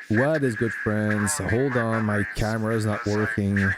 What is good, friends? Hold on, my camera is not working.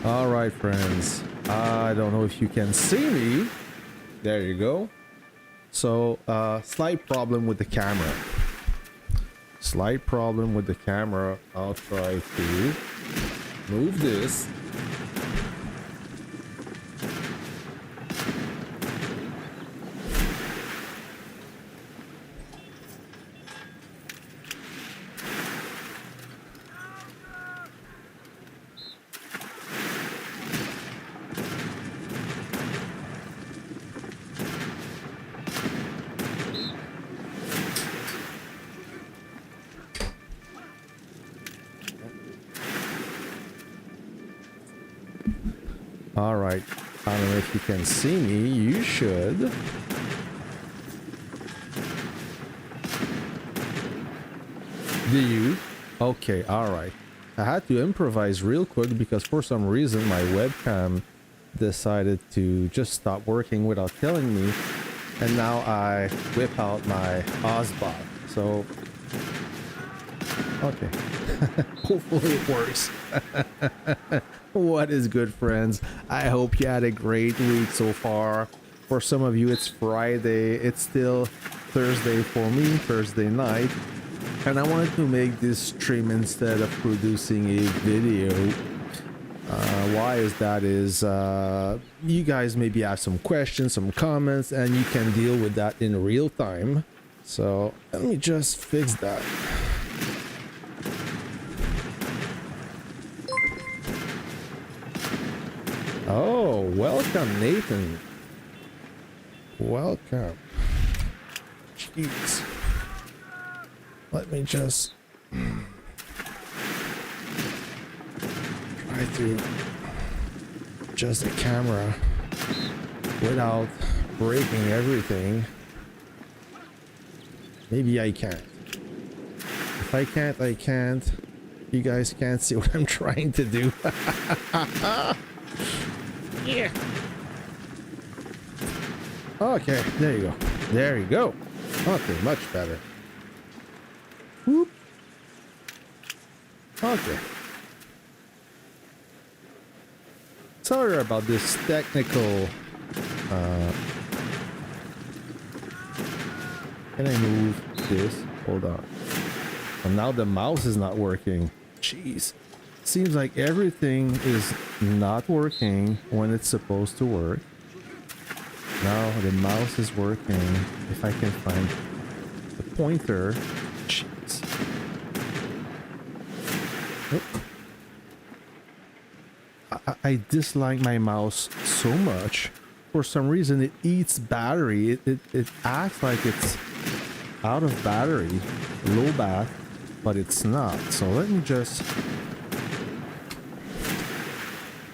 All right, friends. I don't know if you can see me. There you go. So, slight problem with the camera. Slight problem with the camera. I'll try to move this. All right. I don't know if you can see me. You should. Do you? Okay. All right. I had to improvise real quick because for some reason my webcam decided to just stop working without telling me. And now I whip out my Ozbot. So, okay. Hopefully it works. What is good, friends? I hope you had a great week so far. For some of you, it's Friday. It's still Thursday for me, Thursday night. And I wanted to make this stream instead of producing a video. Why is that is you guys maybe have some questions, some comments, and you can deal with that in real time. So let me just fix that. Oh, welcome, Nathan. Welcome. Jeez. Let me just try to adjust the camera without breaking everything. Maybe I can't. If I can't, I can't. You guys can't see what I'm trying to do. Yeah. Okay, there you go. There you go. Okay, much better. Whoop. Okay. Sorry about this technical Can I move this? Hold on. And now the mouse is not working. Jeez. Seems like everything is not working when it's supposed to work. Now the mouse is working. If I can find the pointer. Jeez. Oh. I dislike my mouse so much. For some reason it eats battery. It acts like it's out of battery, low bat, but it's not. So let me just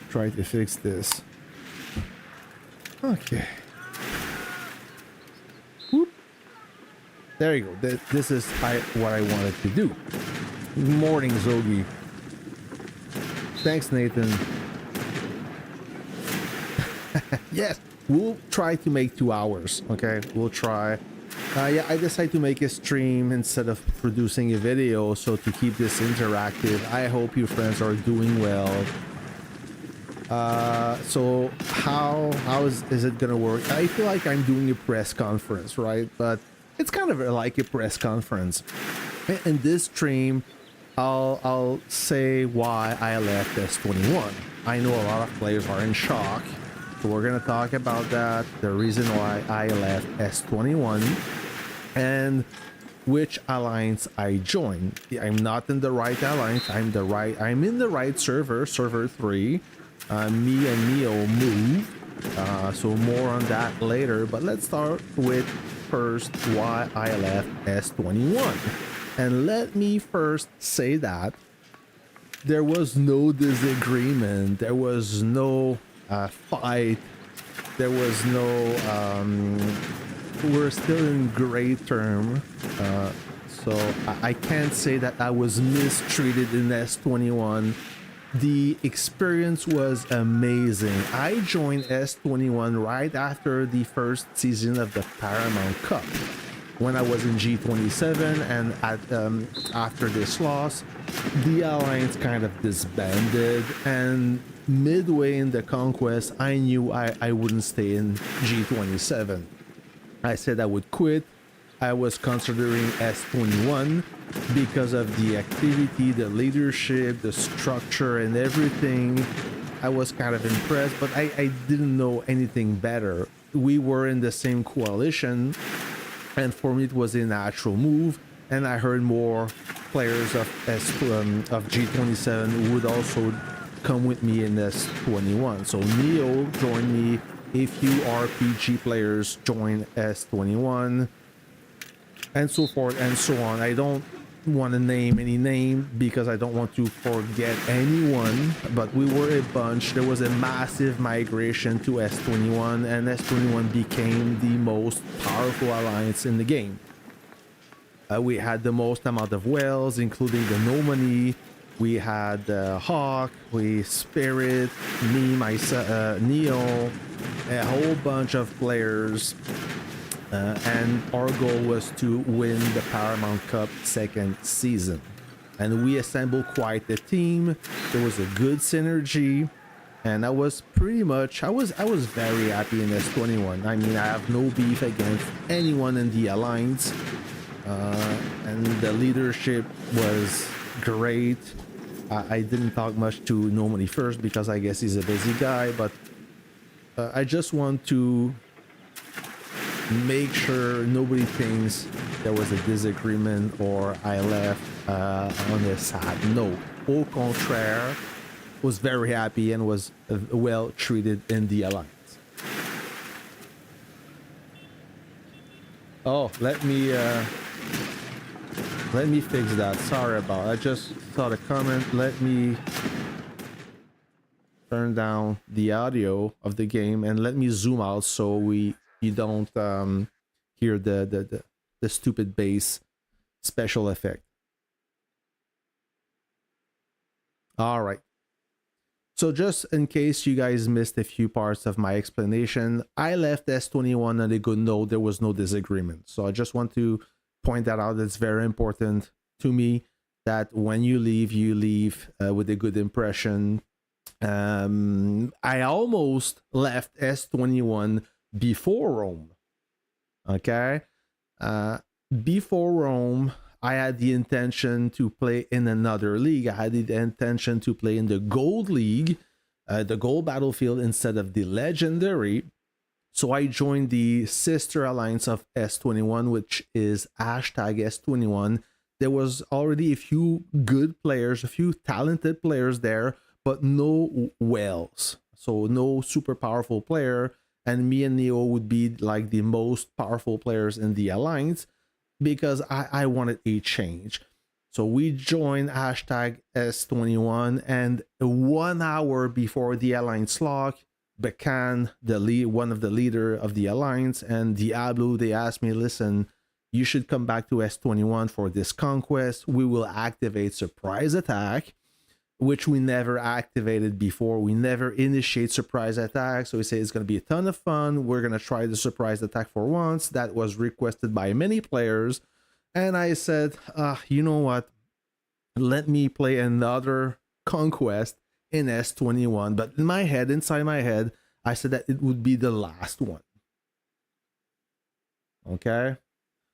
try to fix this. Okay. Whoop. There you go. This is what I wanted to do. Morning, Zogi. Thanks, Nathan. Yes, we'll try to make 2 hours. Okay, we'll try. Yeah, I decided to make a stream instead of producing a video, so to keep this interactive. I hope you friends are doing well. So how is it gonna work? I feel like I'm doing a press conference, right? But it's kind of like a press conference. In this stream, I'll say why I left S21. I know a lot of players are in shock, so we're gonna talk about that, the reason why I left S21, and which alliance I joined. I'm not in the right alliance. I'm in the right server 3. Me and Neo moved, so more on that later. But let's start with first why I left S21. And let me first say that there was no disagreement, there was no fight, there was no we're still in great term, so I can't say that I was mistreated in S21. The experience was amazing. I joined S21 right after the first season of the Paramount Cup, when I was in G27, and after this loss, the alliance kind of disbanded, and midway in the conquest, I knew I wouldn't stay in G27. I said I would quit. I was considering S21 because of the activity, the leadership, the structure, and everything. I was kind of impressed, but I didn't know anything better. We were in the same coalition, and for me it was a natural move, and I heard more players of G27 would also come with me in S21. So Neo joined me, a few RPG players joined S21, and so forth and so on. I don't want to name any name because I don't want to forget anyone, but we were a bunch. There was a massive migration to S21, and S21 became the most powerful alliance in the game. We had the most amount of whales, including the Nomani. We had Hawk, Spirit, me, myself, Neo, a whole bunch of players. And our goal was to win the Paramount Cup second season, and we assembled quite a team. There was a good synergy, and I was pretty much I was very happy in S21. I mean, I have no beef against anyone in the alliance, and the leadership was great. I didn't talk much to Nomani first because I guess he's a busy guy, but I just want to make sure nobody thinks there was a disagreement or I left on a sad note. Au contraire, was very happy and was well treated in the alliance. Oh, let me fix that. Sorry about it. I just saw the comment. Let me turn down the audio of the game and let me zoom out so you don't hear the stupid bass special effect. All right. So just in case you guys missed a few parts of my explanation, I left S21 on a good note. There was no disagreement. So I just want to point that out. It's very important to me that when you leave with a good impression. I almost left S21 before Rome. Okay. before Rome, I had the intention to play in another league. I had the intention to play in the Gold League, the Gold Battlefield, instead of the Legendary. So I joined the sister alliance of S21, which is hashtag S21. There was already a few good players, a few talented players there, but no whales. So no super powerful player. And me and Neo would be like the most powerful players in the alliance because I wanted a change. So we joined hashtag S21, and 1 hour before the alliance lock, Bacan, one of the leader of the alliance, and Diablo, they asked me, listen, you should come back to S21 for this conquest. We will activate surprise attack, which we never activated before. We never initiate surprise attack. So we say it's going to be a ton of fun. We're going to try the surprise attack for once. That was requested by many players. And I said, you know what? Let me play another conquest in S21. But in my head, inside my head, I said that it would be the last one. Okay?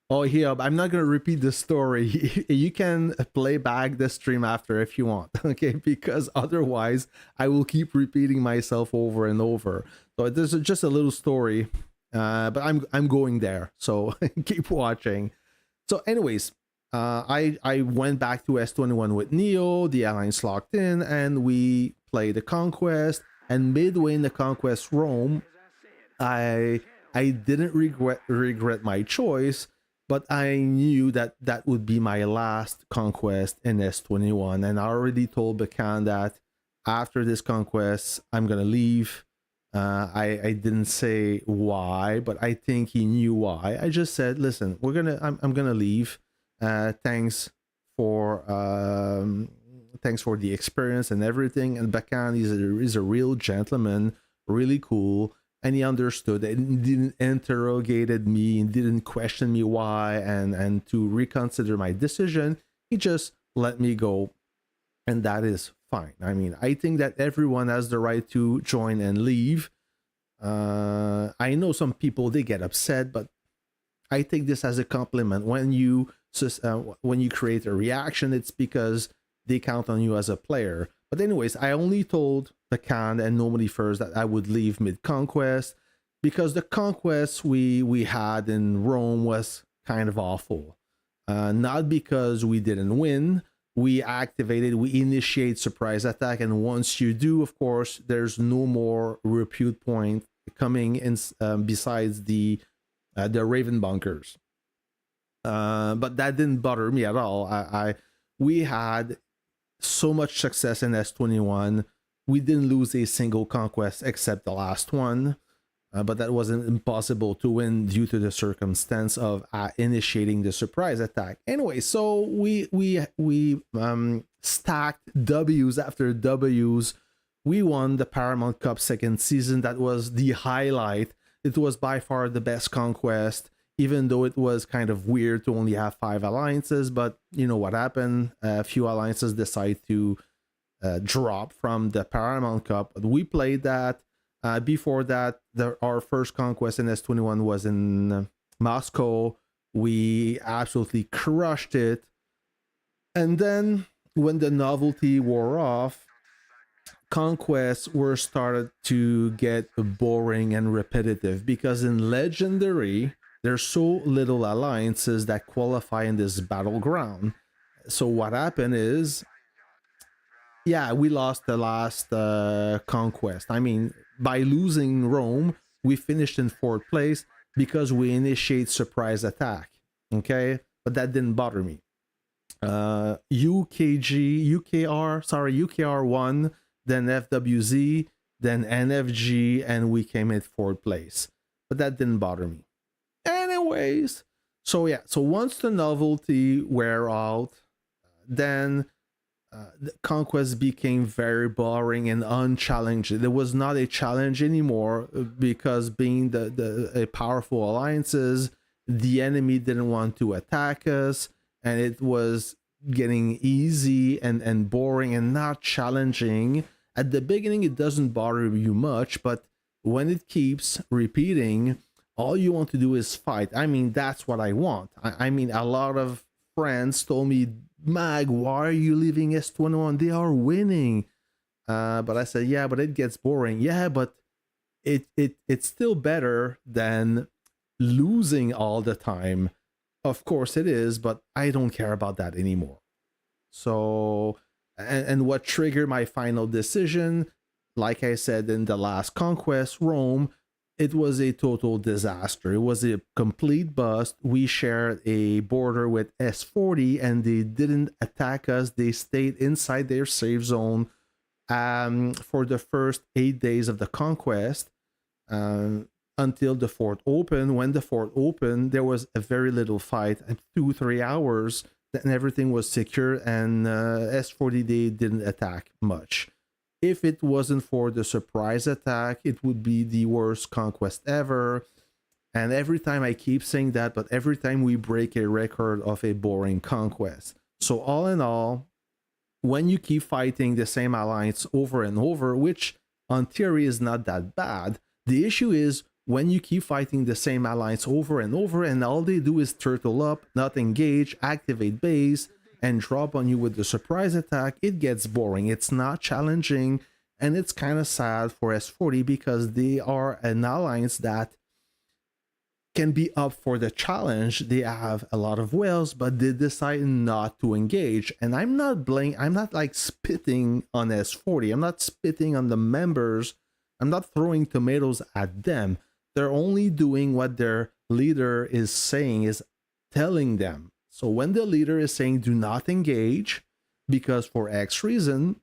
Oh, yeah, I'm not going to repeat the story. You can play back the stream after if you want, okay? Because otherwise, I will keep repeating myself over and over. So there's just a little story, but I'm going there. So keep watching. So anyways, I went back to S21 with Neo, the alliance locked in, and we played the conquest. And midway in the conquest Rome, I didn't regret my choice, but I knew that that would be my last conquest in S21. And I already told Bacan that after this conquest, I'm going to leave. I didn't say why, but I think he knew why. I just said, listen, I'm going to leave. Thanks for the experience and everything. And Bacan is a real gentleman, really cool. And he understood and didn't interrogated me and didn't question me why and to reconsider my decision. He just let me go, and that is fine. I mean, I think that everyone has the right to join and leave. I know some people, they get upset, but I take this as a compliment. When you create a reaction, it's because they count on you as a player. But anyways, I only told Bacan and nobody first that I would leave mid-conquest because the conquest we had in Rome was kind of awful. Not because we didn't win. We initiate surprise attack, and once you do, of course, there's no more repute point coming in besides the Raven bunkers. But that didn't bother me at all. We had so much success in S21. We didn't lose a single conquest except the last one, but that wasn't impossible to win due to the circumstance of initiating the surprise attack. Anyway, so we stacked W's after W's. We won the Paramount Cup second season. That was the highlight. It was by far the best conquest, even though it was kind of weird to only have 5 alliances. But you know what happened? A few alliances decide to drop from the Paramount Cup. We played that. Before that, our first conquest in S21 was in Moscow. We absolutely crushed it. And then when the novelty wore off, conquests were started to get boring and repetitive because in Legendary, there's so little alliances that qualify in this battleground. So what happened is, yeah, we lost the last conquest. I mean, by losing Rome, we finished in 4th place because we initiate surprise attack. Okay, but that didn't bother me. UKR won, then FWZ, then NFG, and we came in 4th place. But that didn't bother me. Anyways, so yeah, so once the novelty wear out, then the conquest became very boring and unchallenging. There was not a challenge anymore because being the powerful alliances, the enemy didn't want to attack us, and it was getting easy and boring and not challenging. At the beginning, it doesn't bother you much, but when it keeps repeating, all you want to do is fight. I mean, that's what I want. I mean, a lot of friends told me, Mag, why are you leaving S21? They are winning. But I said, yeah, but it gets boring. Yeah, but it's still better than losing all the time. Of course it is, but I don't care about that anymore. So, and what triggered my final decision, like I said in the last conquest, Rome, it was a total disaster. It was a complete bust. We shared a border with S40 and they didn't attack us. They stayed inside their safe zone for the first 8 days of the conquest until the fort opened. When the fort opened, there was a very little fight, 2-3 hours, and everything was secure, and S40 they didn't attack much. If it wasn't for the surprise attack, it would be the worst conquest ever. And every time I keep saying that, but every time we break a record of a boring conquest. So all in all, when you keep fighting the same alliance over and over, which on theory is not that bad, the issue is when you keep fighting the same alliance over and over and all they do is turtle up, not engage, activate base, and drop on you with the surprise attack, it gets boring. It's not challenging, and it's kind of sad for S40 because they are an alliance that can be up for the challenge. They have a lot of whales, but they decide not to engage. And I'm not like spitting on S40. I'm not spitting on the members. I'm not throwing tomatoes at them. They're only doing what their leader is saying, is telling them. So when the leader is saying do not engage because for X reason,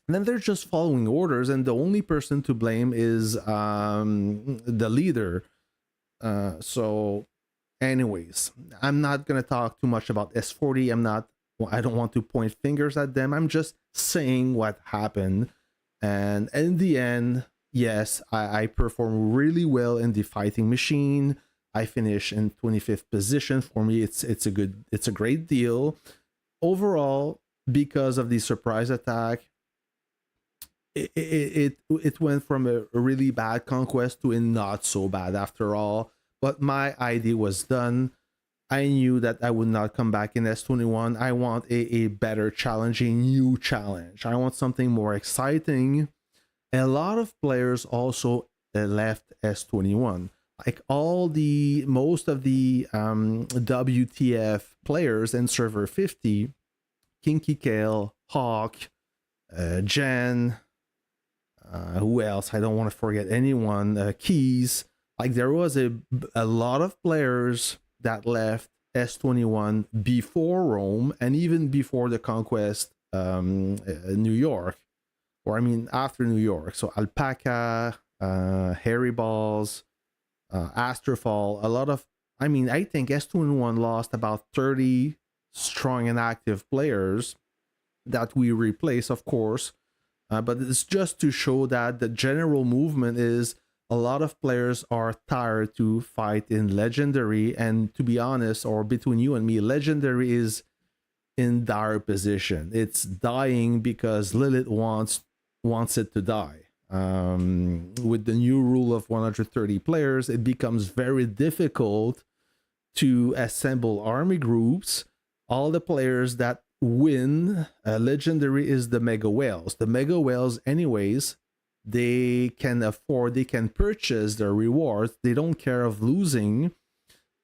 then they're just following orders, and the only person to blame is the leader. So anyways, I'm not gonna talk too much about S40. I don't want to point fingers at them. I'm just saying what happened. And in the end, yes, I performed really well in the fighting machine. I finished in 25th position. For me, it's a great deal. Overall, because of the surprise attack, it went from a really bad conquest to a not so bad after all. But my idea was done. I knew that I would not come back in S21. I want a better challenging new challenge. I want something more exciting. A lot of players also left S21. Like most of the WTF players in server 50, Kinky Kale, Hawk, Jen, who else? I don't want to forget anyone. Keys. Like there was a lot of players that left S21 before Rome and even before the conquest, New York, or I mean after New York. So Alpaca, Hairy Balls, Astrofall, a lot of, I mean, I think S21 lost about 30 strong and active players that we replace, of course. But it's just to show that the general movement is a lot of players are tired to fight in Legendary. And to be honest, or between you and me, Legendary is in dire position. It's dying because Lilith wants it to die. With the new rule of 130 players, it becomes very difficult to assemble army groups. All the players that win Legendary is the Mega Whales. The Mega Whales, anyways, they can purchase their rewards. They don't care of losing.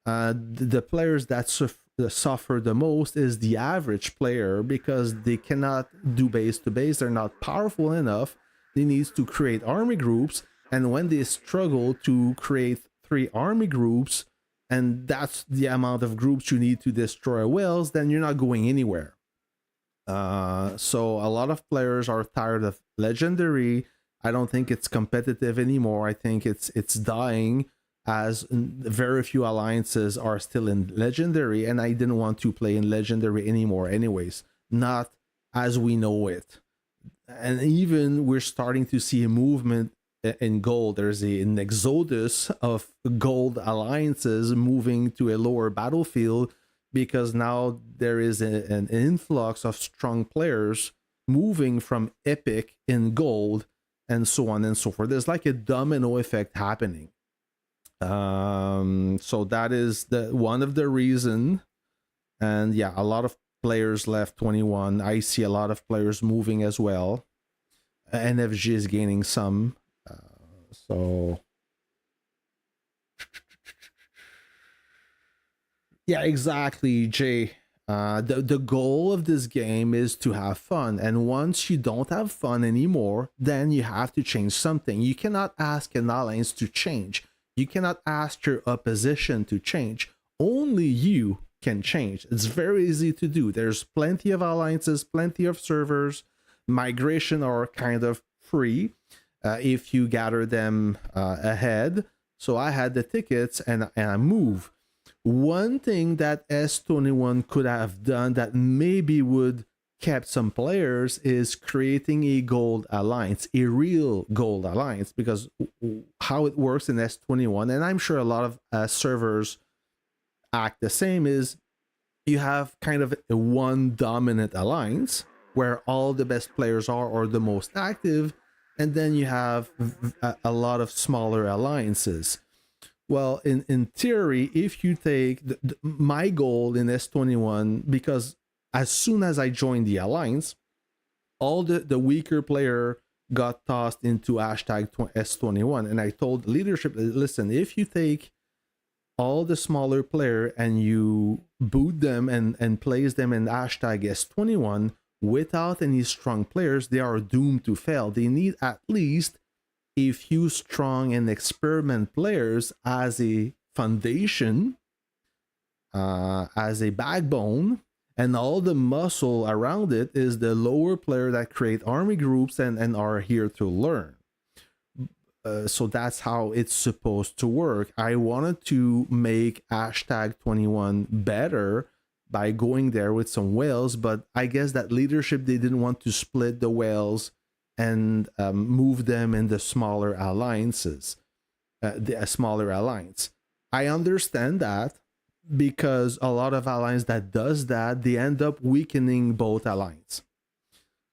The players that suffer the most is the average player because they cannot do base to base. They're not powerful enough. They need to create army groups, and when they struggle to create 3 army groups, and that's the amount of groups you need to destroy whales, then you're not going anywhere. So a lot of players are tired of Legendary. I don't think it's competitive anymore. I think it's dying, as very few alliances are still in Legendary, and I didn't want to play in Legendary anymore anyways, not as we know it. And even we're starting to see a movement in gold. There's an exodus of gold alliances moving to a lower battlefield because now there is an influx of strong players moving from epic in gold, and so on and so forth. There's like a domino effect happening. So that is the one of the reason. And yeah, a lot of players left 21. I see a lot of players moving as well. NFG is gaining some. So yeah, exactly, Jay. The goal of this game is to have fun, and once you don't have fun anymore, then you have to change something. You cannot ask an alliance to change. You cannot ask your opposition to change. Only you can change. It's very easy to do. There's plenty of alliances, plenty of servers. Migration are kind of free if you gather them ahead. So I had the tickets and I move. One thing that S21 could have done that maybe would kept some players is creating a gold alliance, a real gold alliance, because how it works in S21, and I'm sure a lot of servers act the same, is you have kind of a one dominant alliance where all the best players are or the most active, and then you have a lot of smaller alliances. Well, in theory, if you take my goal in S21, because as soon as I joined the alliance, all the weaker player got tossed into hashtag S21. And I told leadership, listen, if you take all the smaller player and you boot them and place them in hashtag S21 without any strong players, they are doomed to fail. They need at least a few strong and experiment players as a foundation, as a backbone, and all the muscle around it is the lower player that create army groups and are here to learn. So that's how it's supposed to work. I wanted to make hashtag 21 better by going there with some whales, but I guess that leadership, they didn't want to split the whales and move them in the smaller alliances, the smaller alliance. I understand that, because a lot of alliance that does that, they end up weakening both alliance.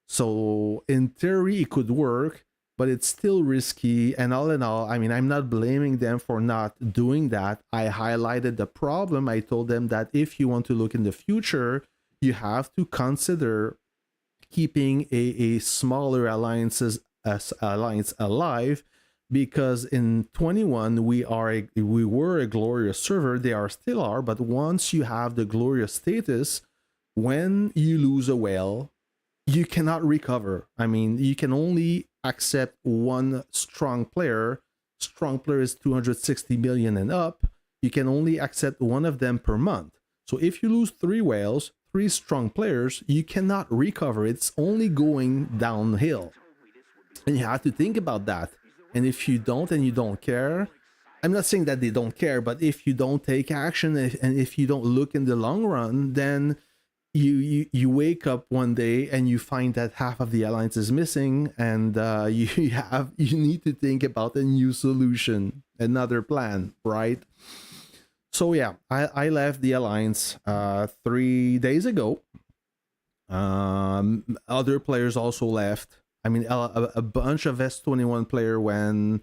So in theory, it could work, but it's still risky. And all in all, I mean, I'm not blaming them for not doing that. I highlighted the problem. I told them that if you want to look in the future, you have to consider keeping a smaller alliance alive, because in 21 we were a glorious server. They are still are, but once you have the glorious status, when you lose a whale, you cannot recover. I mean, you can only accept one strong player. Strong player is 260 million and up. You can only accept one of them per month. So if you lose 3 whales, 3 strong players, you cannot recover. It's only going downhill. And you have to think about that. And if you don't, and you don't care, I'm not saying that they don't care, but if you don't take action, and if you don't look in the long run, then you wake up one day and you find that half of the alliance is missing, and you need to think about a new solution, another plan, right? So yeah, I left the alliance 3 days ago. Other players also left. I mean, a bunch of S21 player went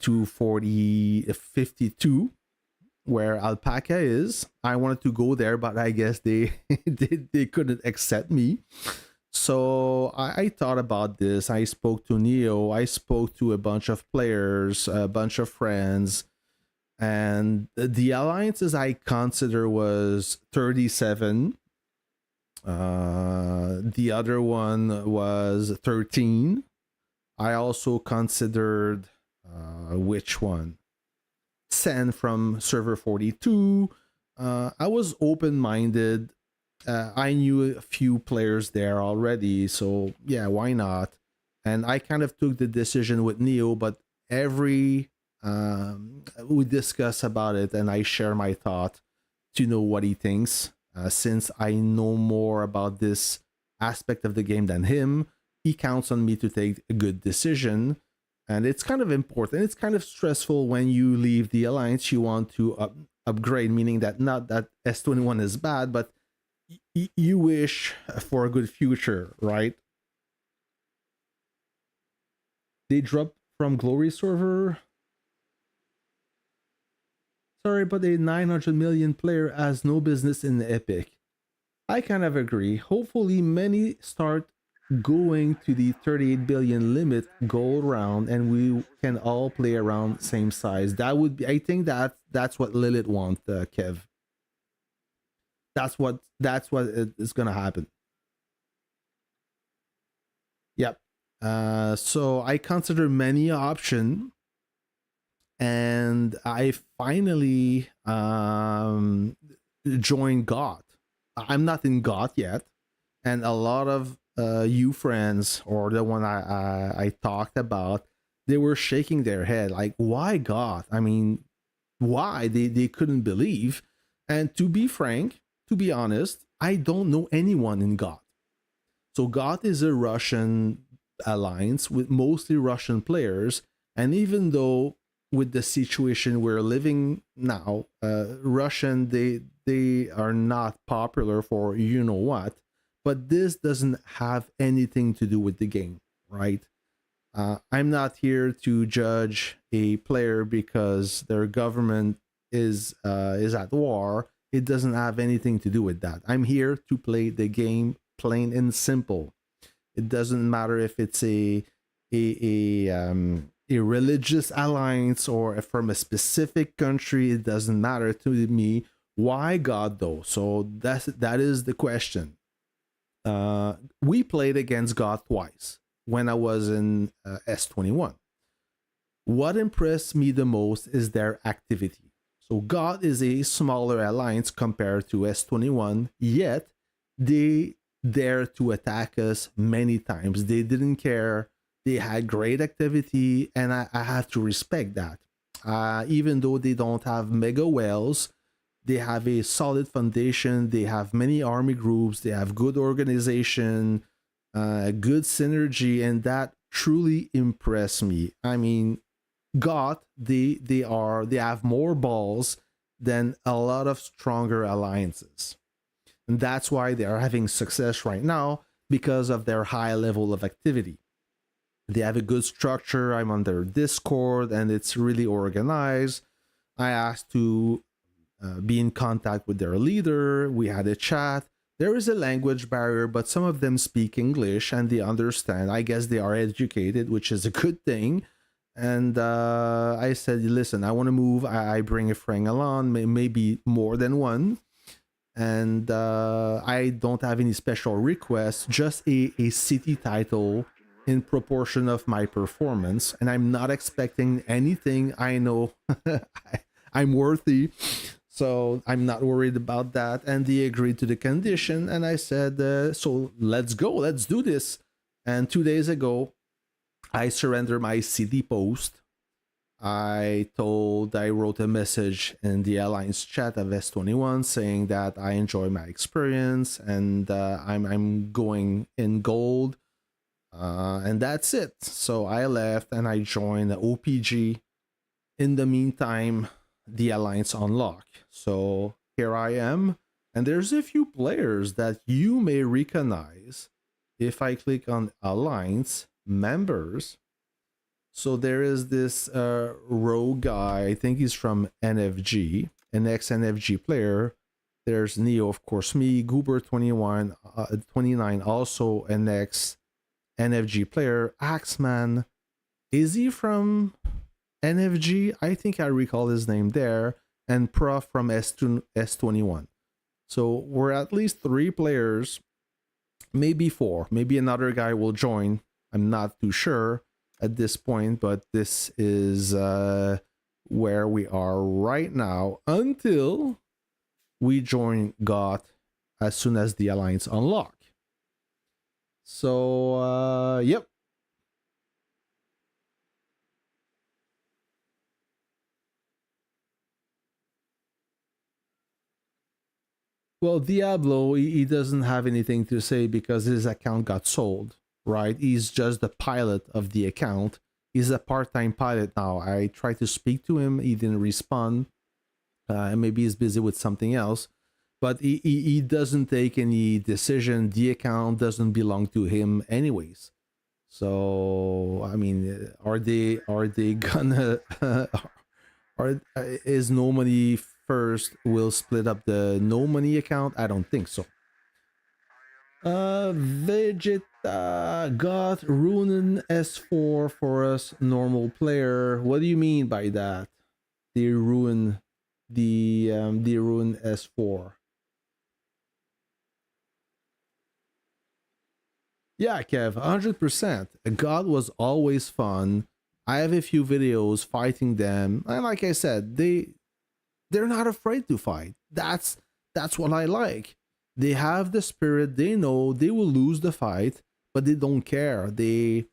to 52, where Alpaca is. I wanted to go there, but I guess they they couldn't accept me. So I thought about this. I spoke to Neo. I spoke to a bunch of players, a bunch of friends, and the alliances I consider was 37. The other one was 13. I also considered which one? Sen from server 42. I was open-minded. I knew a few players there already, so yeah, why not? And I kind of took the decision with Neo, but we discuss about it, and I share my thought to know what he thinks. Since I know more about this aspect of the game than him, he counts on me to take a good decision. And it's kind of important. It's kind of stressful when you leave the alliance. You want to upgrade, meaning that not that S21 is bad, but you wish for a good future, right? They dropped from Glory server. Sorry, but a 900 million player has no business in Epic. I kind of agree. Hopefully, many start going to the 38 billion limit go around and we can all play around same size. That would be, I think that's what Lilith wants, Kev. That's what is gonna happen. Yep. So I consider many option, and I finally joined God. I'm not in God yet, and a lot of you friends or the one I talked about, they were shaking their head like, why God? I mean, why they couldn't believe. And to be frank, to be honest, I don't know anyone in God. So God is a Russian alliance with mostly Russian players, and even though with the situation we're living now, Russian they are not popular for you know what, but this doesn't have anything to do with the game, right? I'm not here to judge a player because their government is at war. It doesn't have anything to do with that. I'm here to play the game plain and simple. It doesn't matter if it's a religious alliance or from a specific country. It doesn't matter to me. Why God though? So that is the question. We played against God twice when I was in S21. What impressed me the most is their activity. So God is a smaller alliance compared to S21, yet they dare to attack us many times. They didn't care. They had great activity, and I have to respect that. Even though they don't have mega whales, they have a solid foundation. They have many army groups. They have good organization, good synergy, and that truly impressed me. I mean, God, they have more balls than a lot of stronger alliances. And that's why they are having success right now because of their high level of activity. They have a good structure. I'm on their Discord and it's really organized. I asked to be in contact with their leader. We had a chat. There is a language barrier, but some of them speak English and they understand. I guess they are educated, which is a good thing. And I said, listen, I want to move. I bring a friend along, maybe more than one. And I don't have any special requests, just a city title in proportion of my performance. And I'm not expecting anything. I know I'm worthy. So I'm not worried about that. And they agreed to the condition. And I said, so let's go. Let's do this. And 2 days ago, I surrendered my city post. I wrote a message in the Alliance chat of S21 saying that I enjoy my experience and I'm going in gold. And that's it. So I left and I joined the OPG. In the meantime, the Alliance unlock. So here I am. And there's a few players that you may recognize if I click on Alliance members. So there is this rogue guy, I think he's from NFG, an ex-NFG player. There's Neo, of course, me, Goober21, 29, also an ex-NFG player. Axeman, is he from NFG? I think I recall his name there. And Prof from S21. So we're at least 3 players, maybe 4. Maybe another guy will join. I'm not too sure at this point, but this is where we are right now until we join God as soon as the Alliance unlock. So yep. Well, Diablo, he doesn't have anything to say because his account got sold, right? He's just the pilot of the account. He's a part-time pilot now. I tried to speak to him. He didn't respond. Maybe he's busy with something else. But he doesn't take any decision. The account doesn't belong to him anyways. So, I mean, are they gonna Or is no money first will split up the no money account? I don't think so. Vegeta got Runen S4 for us normal player. What do you mean by that? The ruin S4. Yeah, Kev, 100%. God was always fun. I have a few videos fighting them, and like I said, they're not afraid to fight. That's what I like. They have the spirit. They know they will lose the fight, but they don't care. They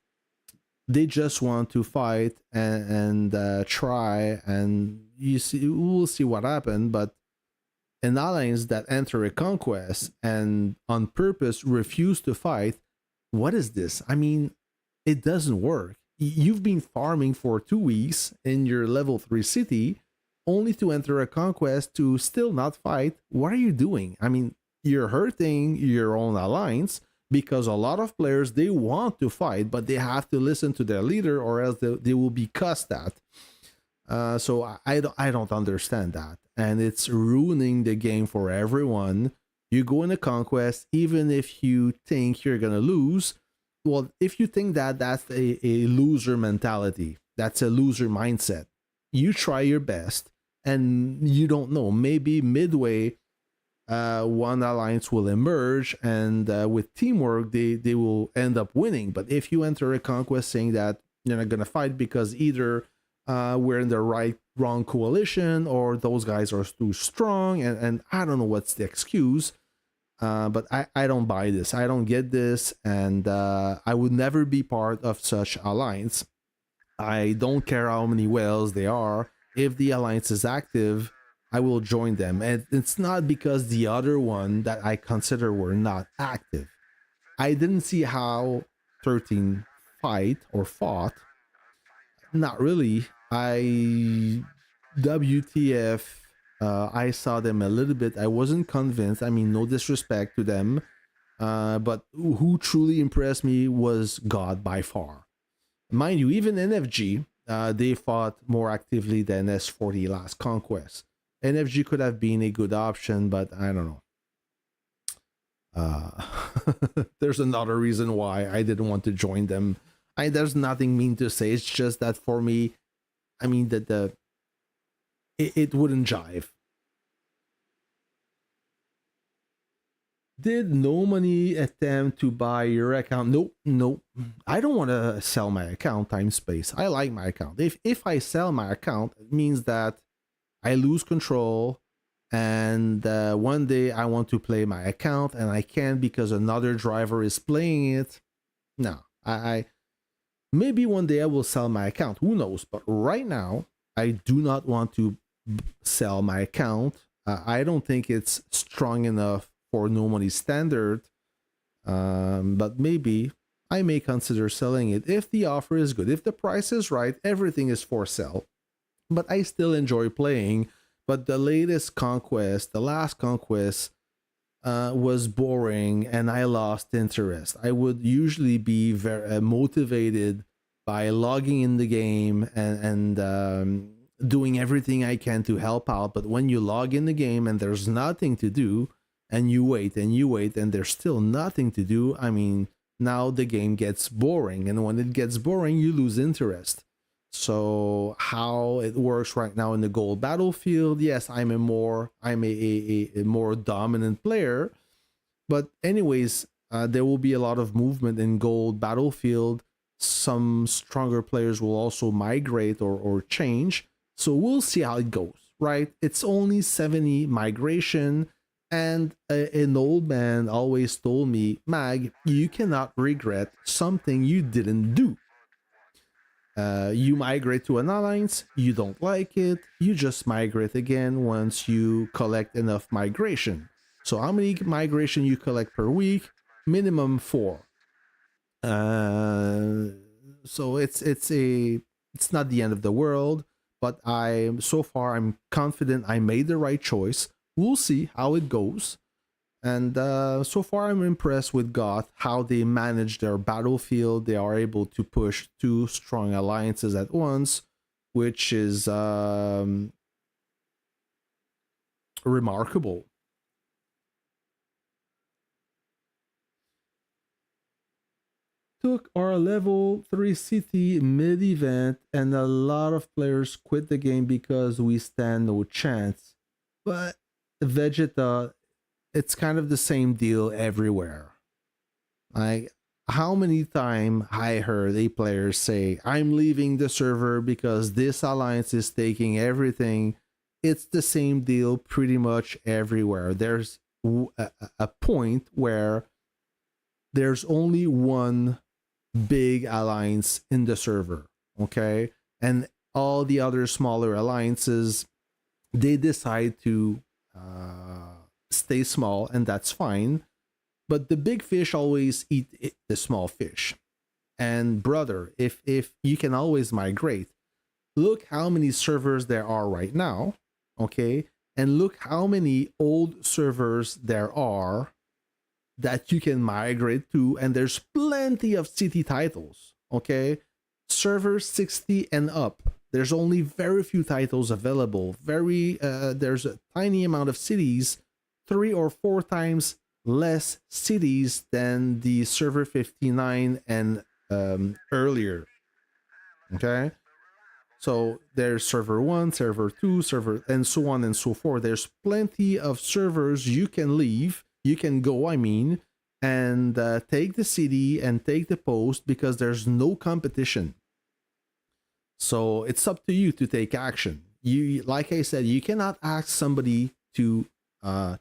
just want to fight and try, and you see, we'll see what happened. But an alliance that enter a conquest and on purpose refuse to fight, what is this? I mean, it doesn't work. You've been farming for 2 weeks in your level 3 city only to enter a conquest to still not fight. What are you doing? I mean, you're hurting your own alliance because a lot of players, they want to fight, but they have to listen to their leader or else they will be cussed at. So I don't understand that, and it's ruining the game for everyone. You go in a conquest, even if you think you're gonna lose. Well, if you think that that's a loser mentality, that's a loser mindset. You try your best, and you don't know. Maybe midway, one alliance will emerge, and with teamwork, they will end up winning. But if you enter a conquest saying that you're not gonna fight because either we're in the wrong coalition or those guys are too strong, and I don't know what's the excuse, but I don't buy this. I don't get this, and I would never be part of such alliance. I don't care how many whales they are. If the alliance is active, I will join them, and it's not because the other one that I consider were not active. I didn't see how 13 fight or fought. Not really. I WTF. I saw them a little bit. I wasn't convinced. I mean, no disrespect to them, but who truly impressed me was God by far. Mind you, even NFG, they fought more actively than S40 last conquest. NFG could have been a good option, but I don't know. There's another reason why I didn't want to join them. There's nothing mean to say. It's just that for me, I mean that it wouldn't jive. Did no money attempt to buy your account? Nope, nope. I don't want to sell my account time space. I like my account. If I sell my account, it means that I lose control, and one day I want to play my account and I can't because another driver is playing it. No, I maybe one day I will sell my account. Who knows? But right now, I do not want to sell my account. I don't think it's strong enough for no money standard. But maybe I may consider selling it if the offer is good. If the price is right, everything is for sale. But I still enjoy playing. But the latest conquest, the last conquest, was boring and I lost interest. I would usually be very motivated by logging in the game and doing everything I can to help out. But when you log in the game and there's nothing to do, and you wait and you wait and there's still nothing to do, I mean, now the game gets boring. And when it gets boring, you lose interest. So how it works right now in the gold battlefield, yes, I'm a more dominant player, but anyways, there will be a lot of movement in gold battlefield. Some stronger players will also migrate or change, so we'll see how it goes, right? It's only 70 migration, and an old man always told me, Mag, you cannot regret something you didn't do. You migrate to an alliance, you don't like it, you just migrate again once you collect enough migration. So how many migration you collect per week? Minimum 4. So it's not the end of the world, but I'm confident I made the right choice. We'll see how it goes. And so far, I'm impressed with Goth, how they manage their battlefield. They are able to push 2 strong alliances at once. which is remarkable. Took our level 3 city mid event, and a lot of players quit the game because we stand no chance. But Vegeta, it's kind of the same deal everywhere. Like, how many times I heard a player say, I'm leaving the server because this alliance is taking everything. It's the same deal pretty much everywhere. There's a point where there's only one big alliance in the server, okay? And all the other smaller alliances, they decide to stay small, and that's fine. But the big fish always eat the small fish. And brother, if you can always migrate, look how many servers there are right now, okay? And look how many old servers there are that you can migrate to, and there's plenty of city titles, okay? Server 60 and up. There's only very few titles available. There's a tiny amount of cities, 3 or 4 times less cities than the server 59 and earlier. Okay, so there's server 1, server 2, server, and so on and so forth. There's plenty of servers you can leave, you can go, I mean, and take the city and take the post because there's no competition. So it's up to you to take action. You, like I said, you cannot ask somebody to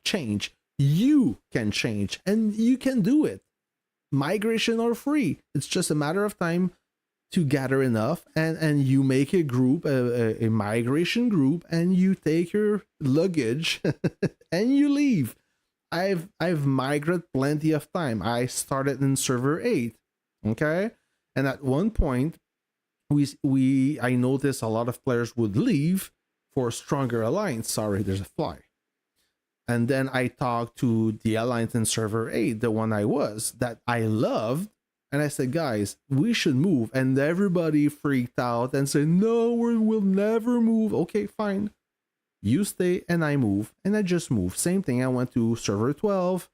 change. You can change, and you can do it. Migration are free. It's just a matter of time to gather enough, and you make a group, a migration group, and you take your luggage and you leave. I've migrated plenty of time. I started in server 8, okay, and at one point we I noticed a lot of players would leave for a stronger alliance. Sorry, there's a fly. And then I talked to the alliance in server 8, the one I was, that I loved. And I said, guys, we should move. And everybody freaked out and said, no, we'll never move. Okay, fine. You stay and I move. And I just moved. Same thing. I went to server 12.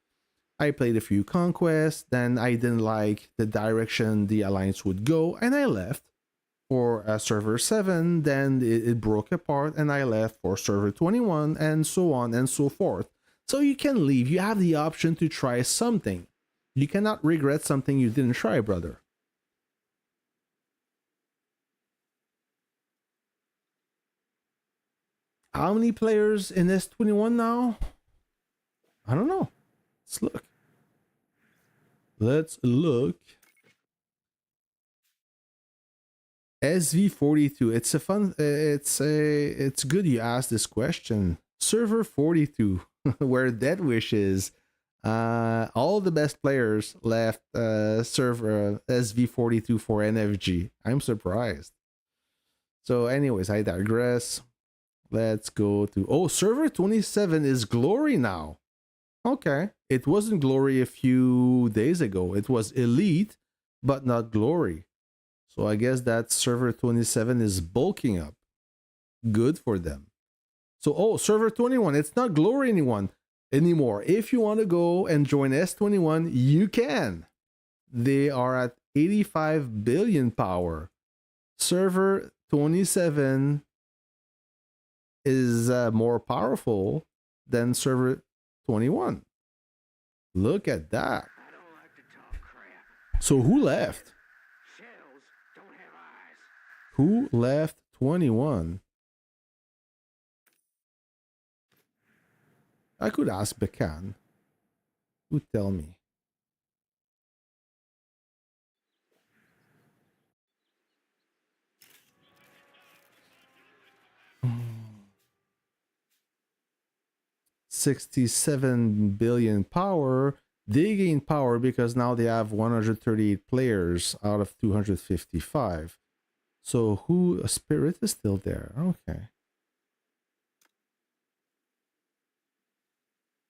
I played a few conquests. Then I didn't like the direction the alliance would go. And I left for server 7. Then it broke apart. And I left for server 21. And so on and so forth. So you can leave. You have the option to try something. You cannot regret something you didn't try, brother. How many players in S21 now? I don't know. Let's look. Let's look. SV42. It's a fun. It's good you asked this question. Server 42, where Dead Wish is. All the best players left server SV42 for NFG. I'm surprised. So, anyways, I digress. Let's go to server 27 is Glory now. Okay, it wasn't Glory a few days ago. It was Elite, but not Glory. So I guess that server 27 is bulking up. Good for them. So server 21, it's not Glory anymore. If you want to go and join S21, you can. They are at 85 billion power. Server 27 is more powerful than server 21. Look at that. So who left? Who left 21? I could ask Bekan. Who tell me? $67 billion power. They gain power because now they have 138 players out of 255. So who? Spirit is still there. Okay.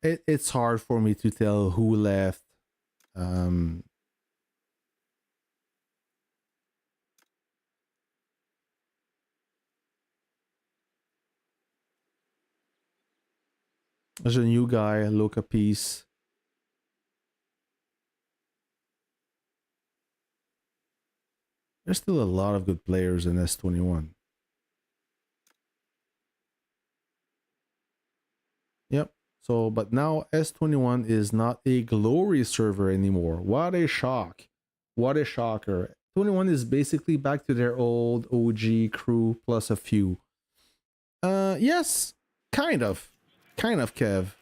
It's hard for me to tell who left. There's a new guy, Loka Peace. There's still a lot of good players in S21. Yep. So, but now S21 is not a glory server anymore. What a shock. What a shocker. 21 is basically back to their old OG crew plus a few. Yes, kind of. Kind of, Kev.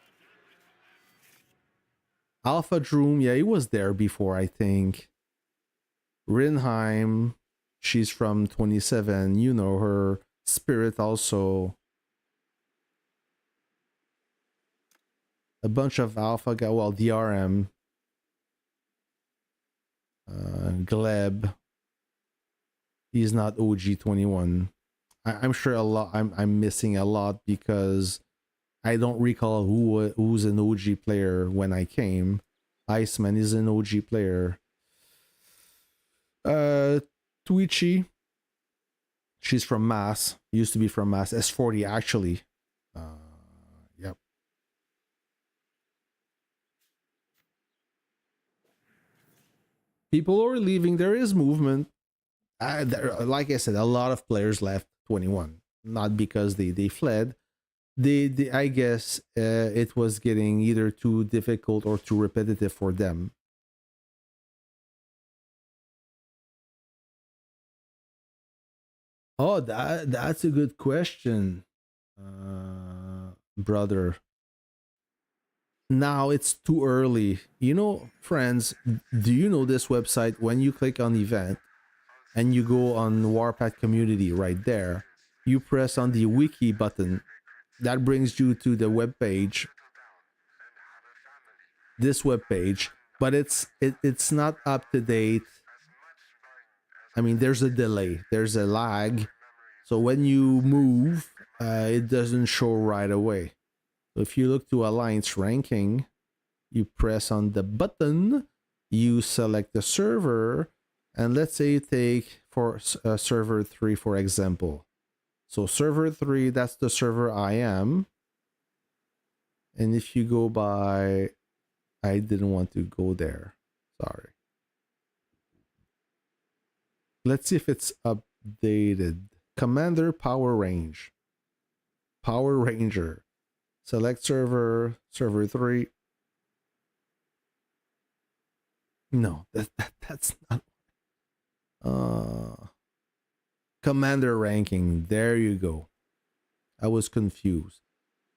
Alpha Droom, yeah, he was there before, I think. Rinheim, she's from 27, you know her. Spirit also. A bunch of Alpha guy, well, DRM. Gleb. He's not OG 21. I'm sure a lot. I'm missing a lot because I don't recall who's an OG player when I came. Iceman is an OG player. Twitchy. She's from Mass. Used to be from Mass. S40 actually. Yep. People are leaving. There is movement. Like I said, a lot of players left 21. Not because they fled. I guess it was getting either too difficult or too repetitive for them. Oh, that's a good question, brother. Now it's too early. You know, friends, do you know this website? When you click on event and you go on Warpath community right there, you press on the wiki button. That brings you to the web page. This web page, but it's not up to date. I mean, there's a delay, there's a lag, so when you move, it doesn't show right away. So if you look to Alliance ranking, you press on the button, you select the server, and let's say you take for server 3 for example. So server 3, that's the server I am. And if you go by, I didn't want to go there, sorry. Let's see if it's updated. Commander power range. Power Ranger. Select server, server 3. No, that's not. Commander ranking. There you go. I was confused.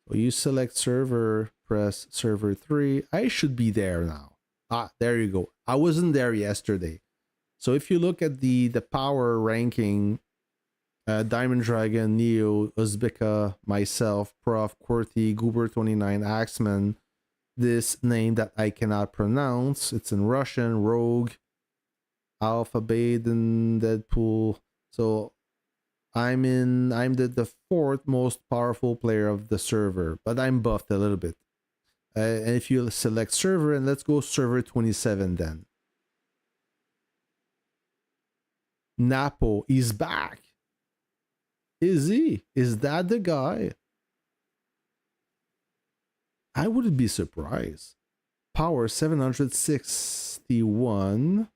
So you select server, press server 3. I should be there now. Ah, there you go. I wasn't there yesterday. So if you look at the power ranking, Diamond Dragon, Neo, Uzbeka, myself, Prof, Qwerty, Goober29, Axeman, this name that I cannot pronounce. It's in Russian, Rogue, Alpha, Baden, Deadpool. So I'm the fourth most powerful player of the server, but I'm buffed a little bit. And if you select server, and let's go server 27 then. Napo is back. Is he? Is that the guy? I wouldn't be surprised. Power 761.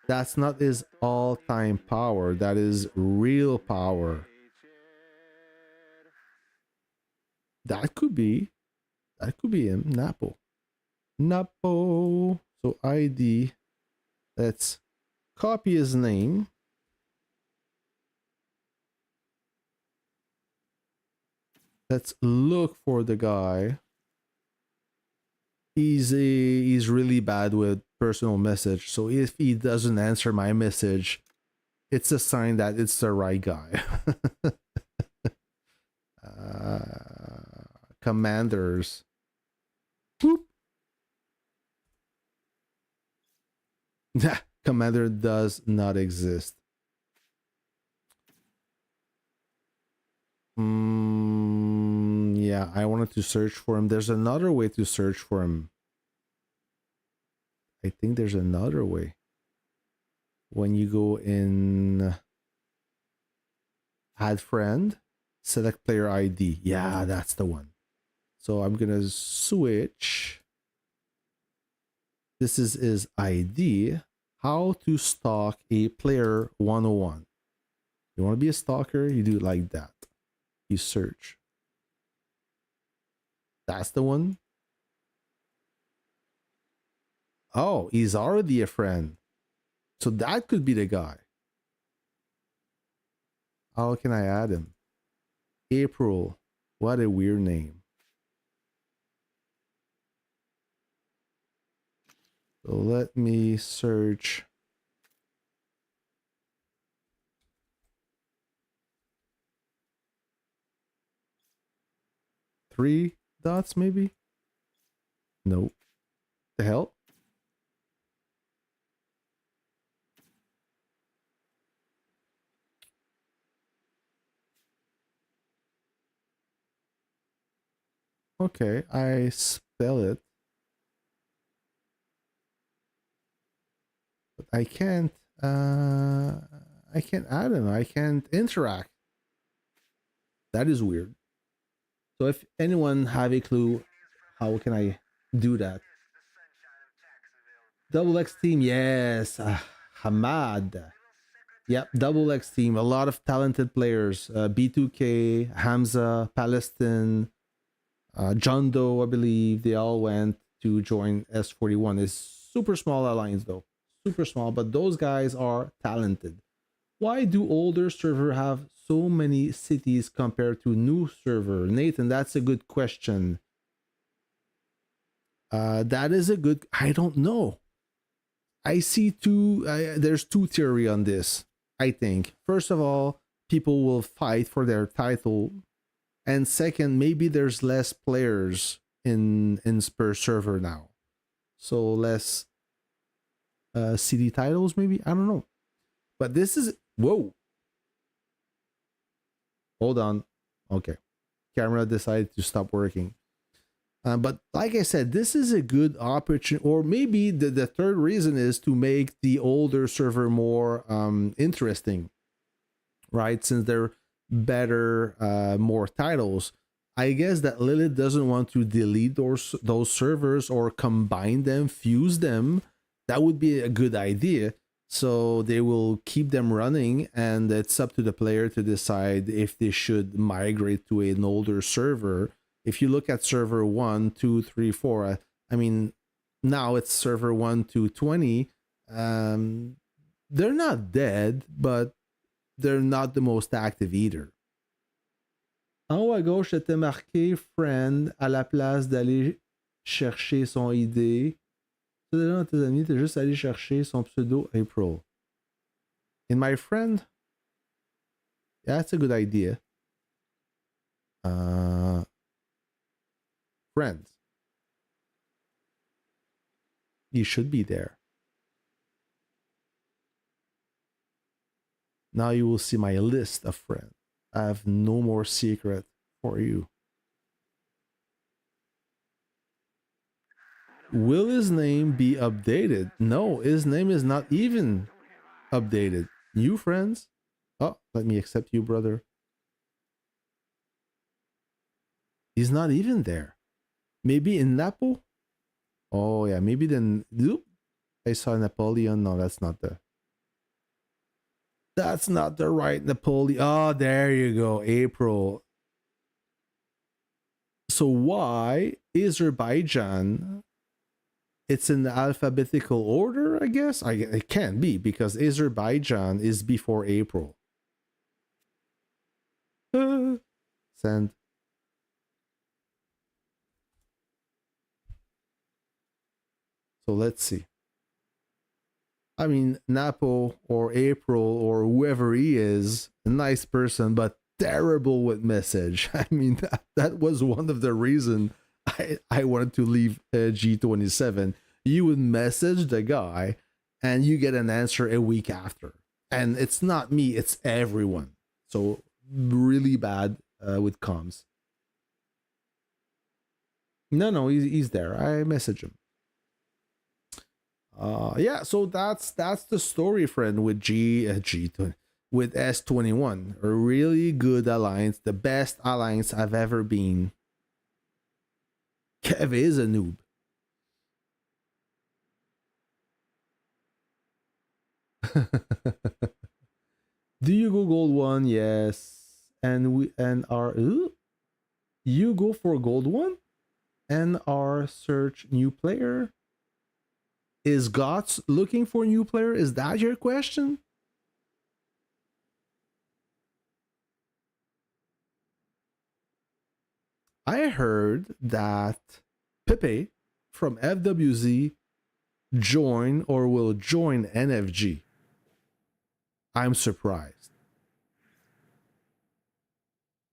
That's not his all-time power. That is real power. That could be him. Napo. Napo. So ID. Let's copy his name. Let's look for the guy. He's really bad with personal message. So if he doesn't answer my message, it's a sign that it's the right guy. Commanders. Boop. Commander does not exist. Yeah, I wanted to search for him. There's another way to search for him. I think there's another way. When you go in add friend, Select player ID. Yeah, that's the one. So I'm gonna switch. This is his ID. How to stalk a player 101. You want to be a stalker? You do it like that. You search. That's the one. Oh, he's already a friend. So that could be the guy. How can I add him? April. What a weird name. So let me search. Three dots, maybe? Nope. The hell? Okay, I spell it. But I can't add him. I can't interact. That is weird. So if anyone have a clue, how can I do that? Double X team, yes. Hamad. Yep, Double X team. A lot of talented players. B2K, Hamza, Palestine, John Doe, I believe. They all went to join S21. It's super small alliance though. Super small, but those guys are talented. Why do older server have so many cities compared to new server? Nathan, that's a good question. That is a good. I don't know. I see two. There's two theory on this. I think first of all, people will fight for their title, and second, maybe there's less players in per server now, so less city titles. Maybe I don't know. But this is whoa. Hold on. Okay, camera decided to stop working. But like I said, this is a good opportunity, or maybe the third reason is to make the older server more interesting, right? Since they're better, more titles. I guess that Lilith doesn't want to delete those servers or combine them, fuse them. That would be a good idea. So they will keep them running, and it's up to the player to decide if they should migrate to an older server. If you look at server 1, 2, 3, 4, I mean, now it's server 1 to 20. They're not dead, but they're not the most active either. En haut à gauche, était marqué friend à la place d'aller chercher son ID. Tu dans tes amis, t'es juste allé chercher son pseudo April. In my friend? Yeah, that's a good idea. Friends. You should be there. Now you will see my list of friends. I have no more secret for you. Will his name be updated? No, his name is not even updated. New friends? Oh, let me accept you, brother. He's not even there. Maybe in Napo? Oh, yeah, maybe then. Oop, I saw Napoleon. No, that's not the. That's not the right Napoleon. Oh, there you go. April. So why Azerbaijan? It's in alphabetical order, I guess. It can't be because Azerbaijan is before April. Send. So let's see. I mean, Napo or April or whoever he is, a nice person, but terrible with message. I mean, that was one of the reasons I wanted to leave G27. You would message the guy and you get an answer a week after. And it's not me, it's everyone. So really bad with comms. No, he's there. I message him. Yeah, so that's the story, friend, with G20. with S21. A really good alliance, the best alliance I've ever been. Kev is a noob. Do you go gold one? Yes. And we and our you go for gold one? And our search new player? Is Gots looking for new player? Is that your question? I heard that Pepe from FWZ join or will join NFG. I'm surprised.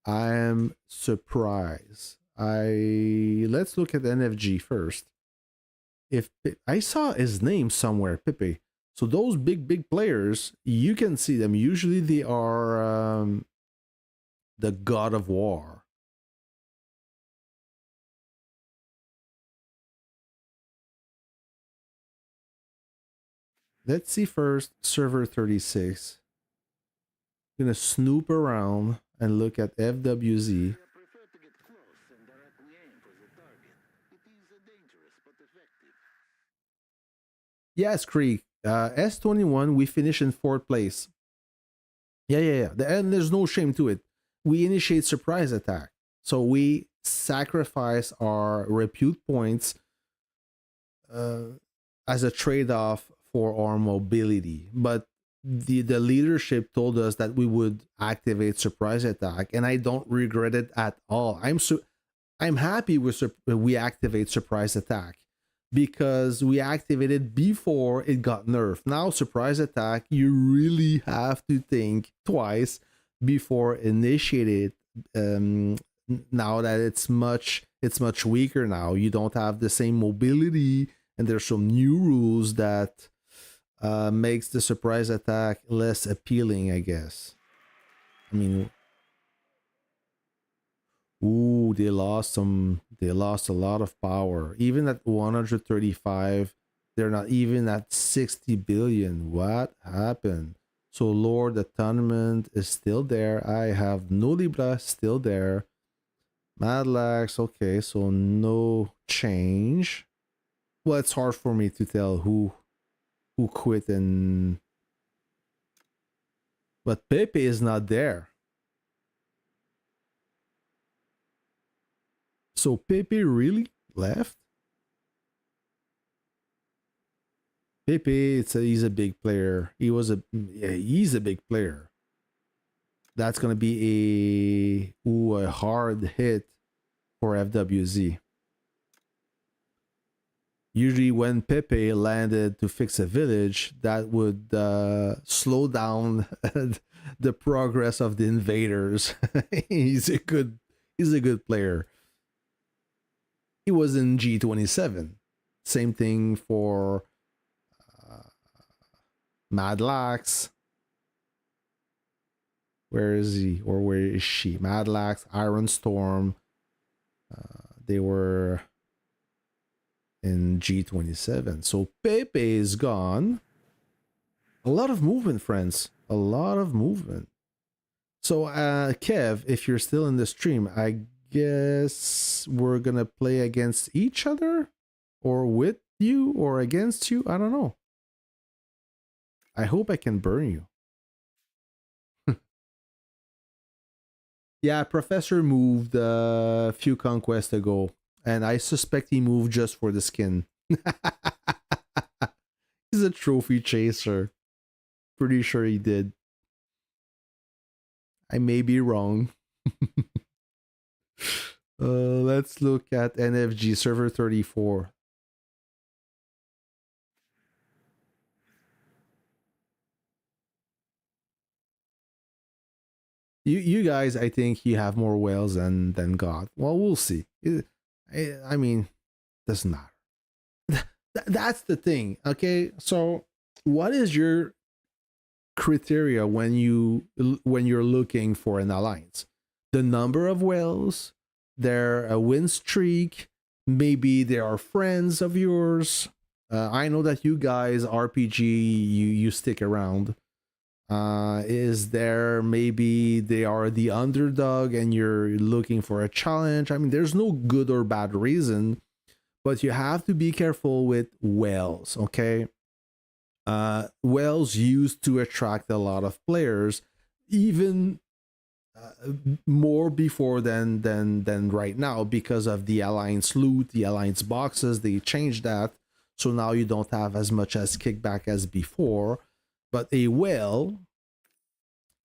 I'm surprised. Let's look at NFG first. If I saw his name somewhere, Pepe. So those big players, you can see them. Usually they are the God of War. Let's see first server 36. I'm gonna snoop around and look at FWZ. Yes, Creek. S21, we finish in 4th place. Yeah. And there's no shame to it. We initiate surprise attack. So we sacrifice our repute points as a trade-off for our mobility. But the leadership told us that we would activate surprise attack, and I don't regret it at all. I'm happy we activate surprise attack because we activated before it got nerfed. Now surprise attack, you really have to think twice before initiating it. Now that it's much weaker now, you don't have the same mobility, and there's some new rules that makes the surprise attack less appealing, I guess. I mean, ooh, they lost a lot of power. Even at 135, they're not even at 60 billion. What happened? So Lord Atonement is still there. I have No Libra still there. Madlax, okay, so no change. Well, it's hard for me to tell who quit, and but Pepe is not there. So Pepe really left? Pepe, he's a big player. He's a big player. That's gonna be a hard hit for FWZ. Usually when Pepe landed to fix a village, that would slow down the progress of the invaders. he's a good player. He was in G27. Same thing for Madlax. Where is he, or where is she? Madlax, Iron Storm. They were in G27. So Pepe is gone. A lot of movement, friends. A lot of movement. So Kev, if you're still in the stream, I guess we're gonna play against each other, or with you, or against you. I don't know. I hope I can burn you. Yeah, Professor moved a few conquests ago, and I suspect he moved just for the skin. He's a trophy chaser. Pretty sure he did. I may be wrong. Let's look at NFG server 34. You guys, I think you have more whales than God. Well, we'll see. I mean, doesn't matter. That's the thing. Okay, so what is your criteria when you're looking for an alliance? The number of whales, their win streak, maybe they are friends of yours. I know that you guys RPG you stick around. Is there maybe they are the underdog and you're looking for a challenge? I mean, there's no good or bad reason, but you have to be careful with whales, okay? Whales used to attract a lot of players, even more before than right now because of the alliance loot, the alliance boxes. They changed that, so now you don't have as much as kickback as before. But a whale,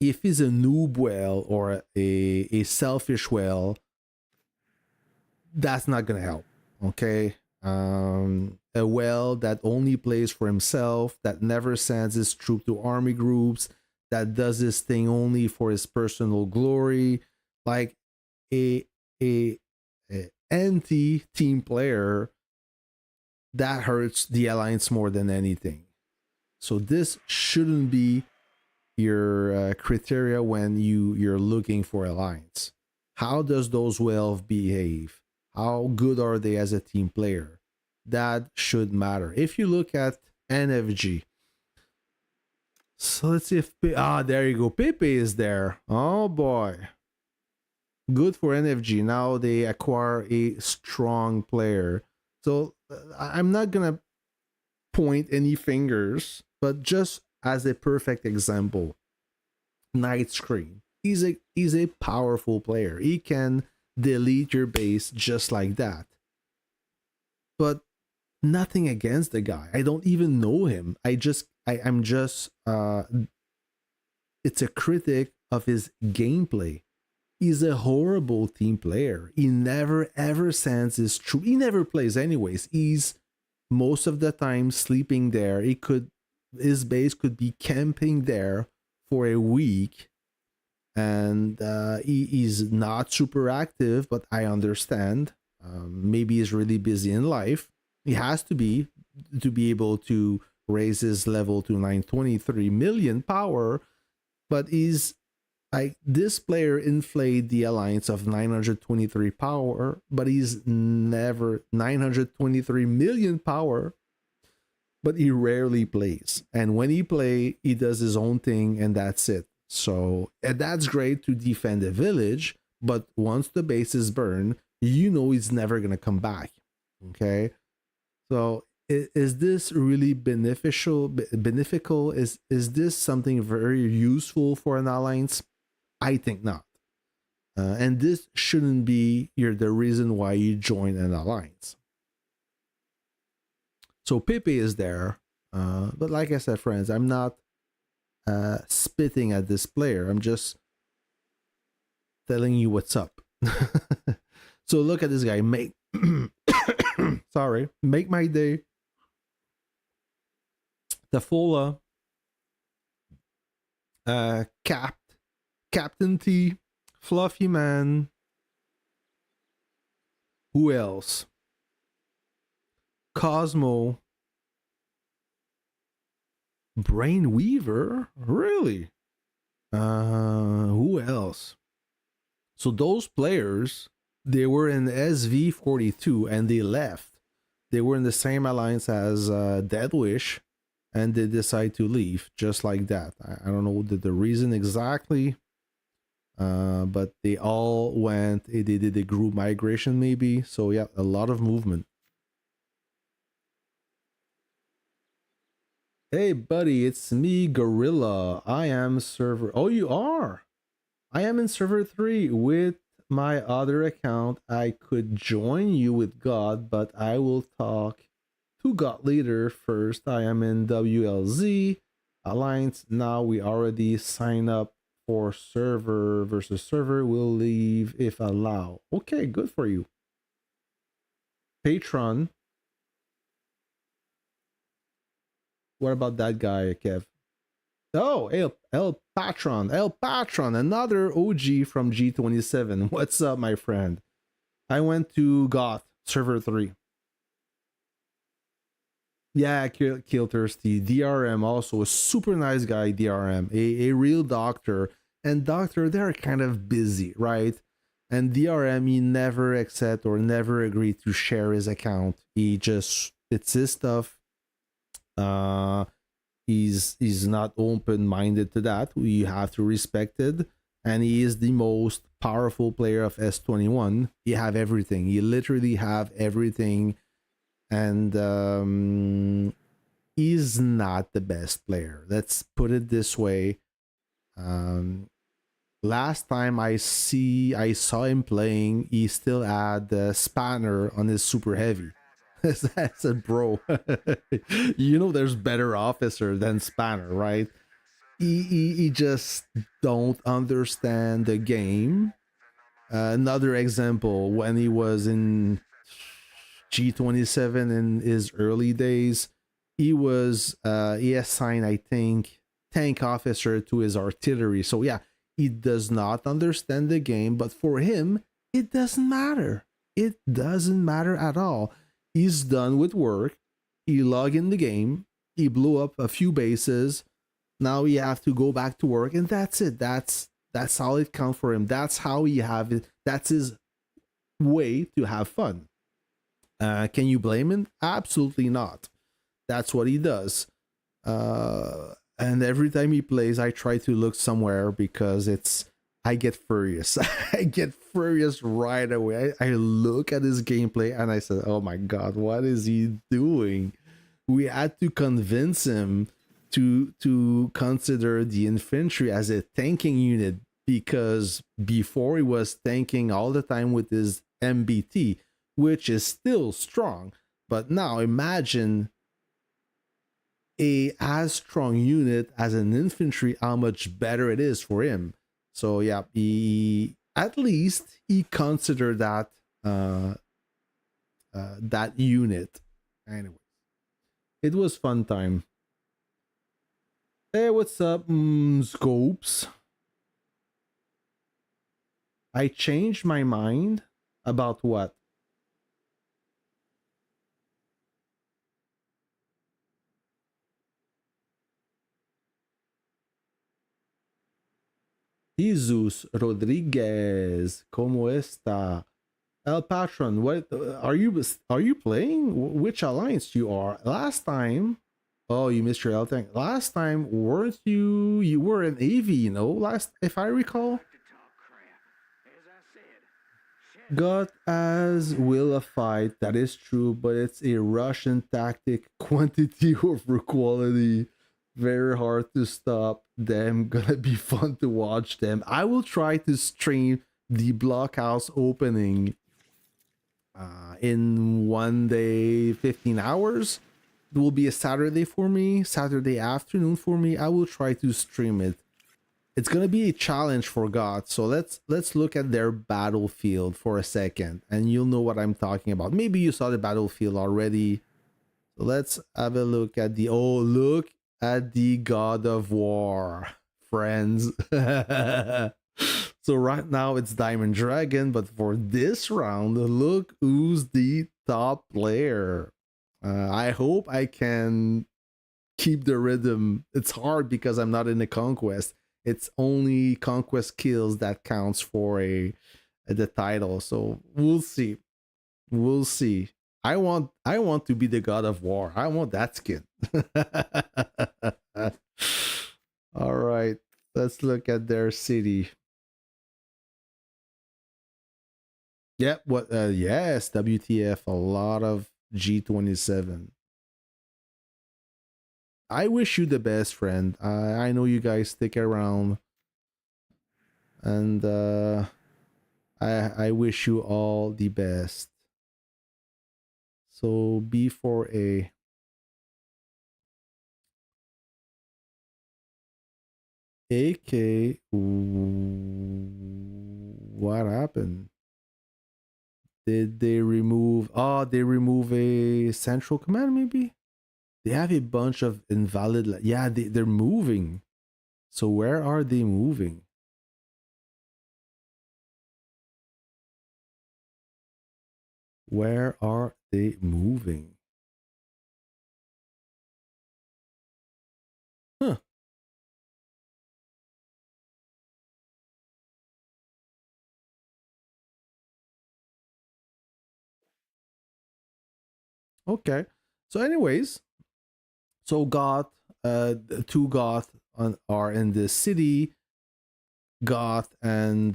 if he's a noob whale or a selfish whale, that's not gonna help. Okay. A whale that only plays for himself, that never sends his troop to army groups, that does his thing only for his personal glory, like a a, a anti team player, that hurts the alliance more than anything. So this shouldn't be your criteria when you're looking for alliance. How does those whales behave? How good are they as a team player? That should matter. If you look at NFG, so let's see if there you go. Pepe is there. Oh boy, good for NFG. Now they acquire a strong player. So I'm not gonna point any fingers, but just as a perfect example, Night Screen. He's a powerful player. He can delete your base just like that. But nothing against the guy. I don't even know him. I'm just it's a critic of his gameplay. He's a horrible team player. He never ever sends his troop. He never plays anyways. He's most of the time sleeping there. His base could be camping there for a week, and he's not super active, but I understand. Maybe he's really busy in life. He has to be able to raise his level to 923 million power, but he's like, this player inflated the alliance of 923 power, but he's never 923 million power, but he rarely plays. And when he play, he does his own thing and that's it. So, and that's great to defend a village, but once the base is burned, you know he's never going to come back. Okay? So, is this really beneficial? Is this something very useful for an alliance? I think not. And this shouldn't be the reason why you join an alliance. So Pepe is there. But like I said, friends, I'm not spitting at this player. I'm just telling you what's up. So look at this guy. Make my day. Tafola. Captain T, Fluffy Man. Who else? Cosmo. Brainweaver? Really? Who else? So those players, they were in SV42 and they left. They were in the same alliance as Deadwish, and they decide to leave just like that. I don't know the reason exactly. But they all went, they did a group migration maybe. So yeah, a lot of movement. Hey buddy, it's me, Gorilla. I am server. Oh, you are? I am in server 3 with my other account. I could join you with God, but I will talk to God later first. I am in WLZ Alliance. Now we already sign up for server versus server. Will leave if allow. Okay, good for you. Patron. What about that guy, Kev? Oh, El Patron, another OG from G27. What's up, my friend? I went to Goth server 3. Yeah, Kill Thirsty. DRM also a super nice guy. DRM, a real doctor. And doctor, they're kind of busy, right? And DRM, he never accept or never agree to share his account. It's his stuff. he's not open minded to that. We have to respect it. And he is the most powerful player of S21. He have everything. He literally have everything, and he's not the best player. Let's put it this way. Um, Last time I saw him playing, he still had the spanner on his super heavy. I said, bro, you know there's better officer than spanner, right? He just don't understand the game. Another example, when he was in G27 in his early days, he assigned, I think, tank officer to his artillery. So yeah, he does not understand the game, but for him, it doesn't matter. It doesn't matter at all. He's done with work. He logged in the game. He blew up a few bases. Now he have to go back to work, and that's it. That's how it counts for him. That's how he have it. That's his way to have fun. Can you blame him? Absolutely not. That's what he does. And every time he plays, I try to look somewhere because I get furious. I get furious right away. I look at his gameplay and I said, "Oh my god, what is he doing?" We had to convince him to consider the infantry as a tanking unit, because before he was tanking all the time with his MBT, which is still strong. But now imagine a as strong unit as an infantry, how much better it is for him. So yeah, he at least he considered that that unit. Anyway, it was fun time. Hey, what's up, Scopes? I changed my mind about what? Jesus Rodriguez, ¿cómo está? El Patron, what are you playing? Which alliance you are? Last time, oh, you missed your L tank. Last time, weren't you were an AV, you know? Last, if I recall, got as will a fight. That is true, but it's a Russian tactic. Quantity over quality. Very hard to stop them. Gonna be fun to watch them. I will try to stream the blockhouse opening in 1 day, 15 hours. It will be a Saturday for me, Saturday afternoon for me. I will try to stream it. It's gonna be a challenge for God. So let's look at their battlefield for a second, and you'll know what I'm talking about. Maybe you saw the battlefield already. So let's have a look at the look at the God of War, friends. So right now it's Diamond Dragon, but for this round, look who's the top player. I hope I can keep the rhythm. It's hard because I'm not in a conquest. It's only conquest kills that counts for the title. So we'll see. We'll see. I want to be the God of War. I want that skin. All right. Let's look at their city. Yeah, what yes, WTF, a lot of G27. I wish you the best, friend. I know you guys stick around, and I wish you all the best. So B4A. AK, what happened? Did they remove? Oh, they remove a central command, maybe? They have a bunch of invalid. Yeah, they're moving. So where are they moving? Where are they moving? Huh. Okay. So, anyways, so got The two Goth are in the city. Goth and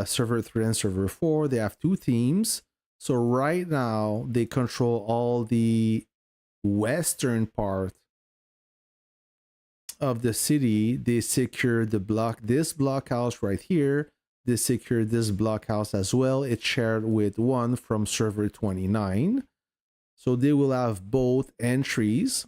server 3 and server 4, they have two teams. So right now they control all the western part of the city. They secure this blockhouse right here. They secure this blockhouse as well. It's shared with one from server 29. So they will have both entries.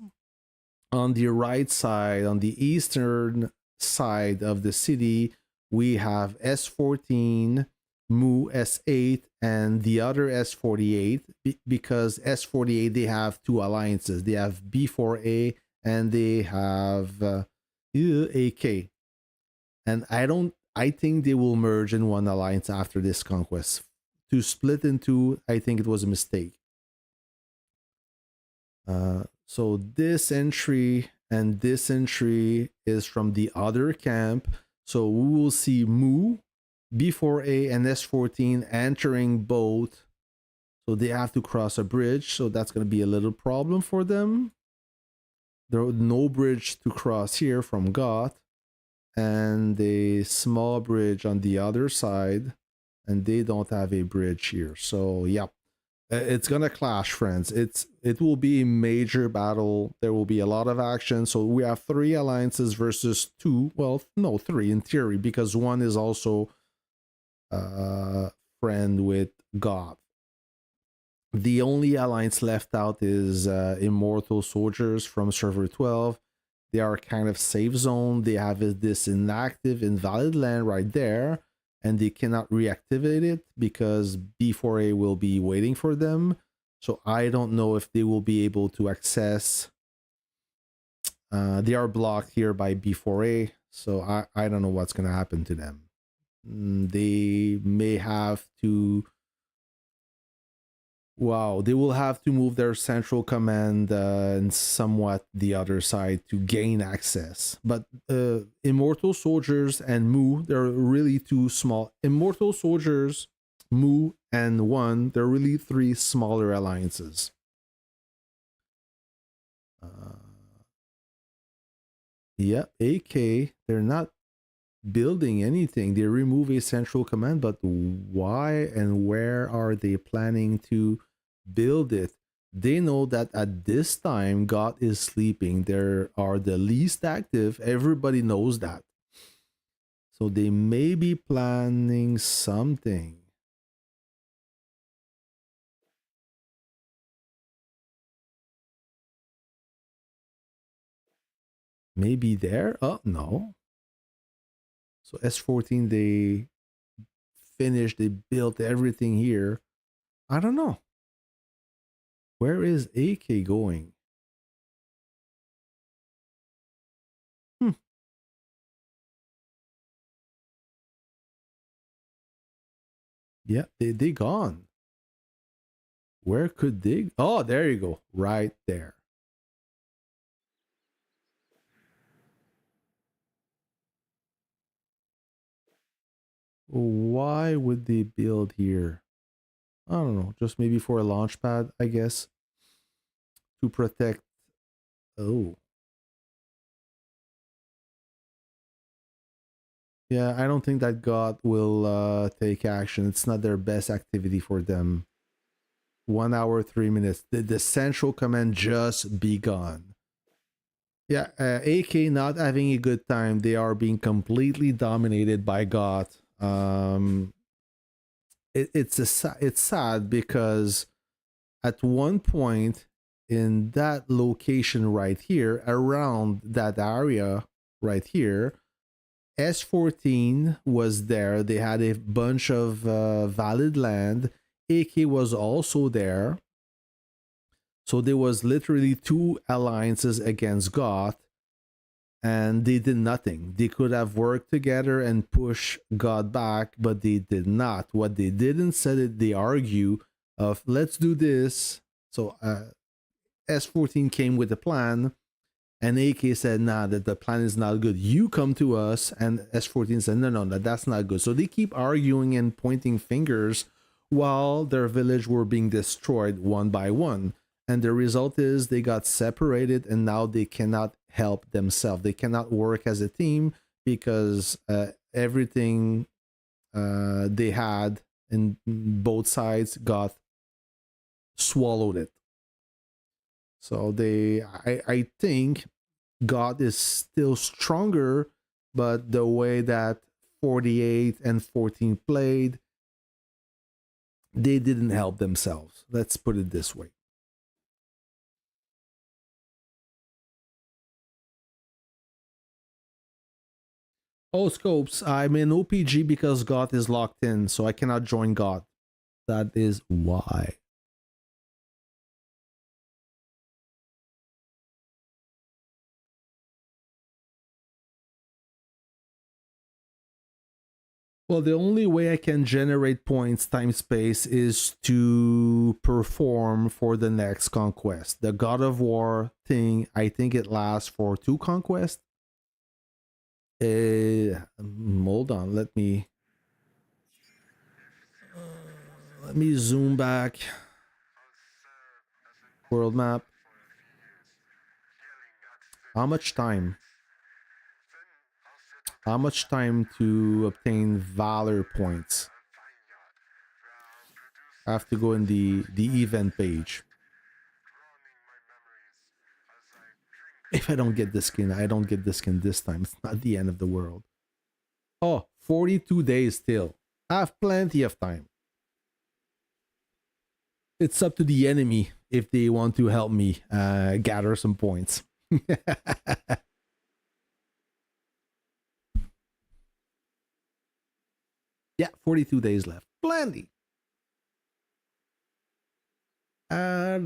On the right side, on the eastern side of the city, we have S14, Mu S8, and the other S48, because S48, they have two alliances. They have B4A and they have AK. And I think they will merge in one alliance after this conquest. To split in two, I think it was a mistake. So this entry and this entry is from the other camp. So we will see Mu, B4A, and S14 entering both. So they have to cross a bridge. So that's going to be a little problem for them. There was no bridge to cross here from Goth. And a small bridge on the other side. And they don't have a bridge here. So, yeah. It's gonna clash, friends. It will be a major battle. There will be a lot of action. So we have 3 alliances versus 2. Well, no, 3 in theory, because one is also friend with Goth. The only alliance left out is Immortal Soldiers from server 12. They are kind of safe zone. They have this inactive, invalid land right there. And they cannot reactivate it because B4A will be waiting for them. So I don't know if they will be able to access. They are blocked here by B4A. So I don't know what's going to happen to them. They may have to. Wow, they will have to move their central command and somewhat the other side to gain access. But Immortal Soldiers and Mu, they're really too small. Immortal Soldiers, Mu, and One, they're really 3 smaller alliances. Yeah, AK, they're not building anything. They remove a central command, but why and where are they planning to build it? They know that at this time God is sleeping. They are the least active. Everybody knows that. So they may be planning something. Maybe there? Oh, no. So S14, they finished, they built everything here. I don't know. Where is AK going? Yeah, they gone. Where could they? Oh, there you go. Right there. Why would they build here? I don't know. Just maybe for a launch pad, I guess. To protect. Oh. Yeah, I don't think that God will take action. It's not their best activity for them. 1 hour, 3 minutes. The central command just begun. Yeah, AK not having a good time. They are being completely dominated by God. It's sad because at one point in that location right here, around that area right here, S14 was there. They had a bunch of valid land. AK was also there. So there was literally 2 alliances against Goth, and they did nothing. They could have worked together and push God back, but they did not. What they did instead, they argue of let's do this. So S14 came with a plan, and AK said, nah, that the plan is not good. You come to us. And S14 said, no, that's not good. So they keep arguing and pointing fingers while their village were being destroyed one by one. And the result is they got separated, and now they cannot help themselves. They cannot work as a team because everything they had in both sides got swallowed it. So I think God is still stronger, but the way that 48 and 14 played, they didn't help themselves. Let's put it this way. Oh, Scopes, I'm in OPG because God is locked in, so I cannot join God. That is why. Well, the only way I can generate points time space is to perform for the next conquest. The God of War thing, I think it lasts for 2 conquests. Hold on, let me zoom back. World map. How much time? How much time to obtain valor points? I have to go in the event page. If I don't get the skin, I don't get the skin this time. It's not the end of the world. Oh, 42 days still. I have plenty of time. It's up to the enemy if they want to help me gather some points. Yeah, 42 days left. Plenty. I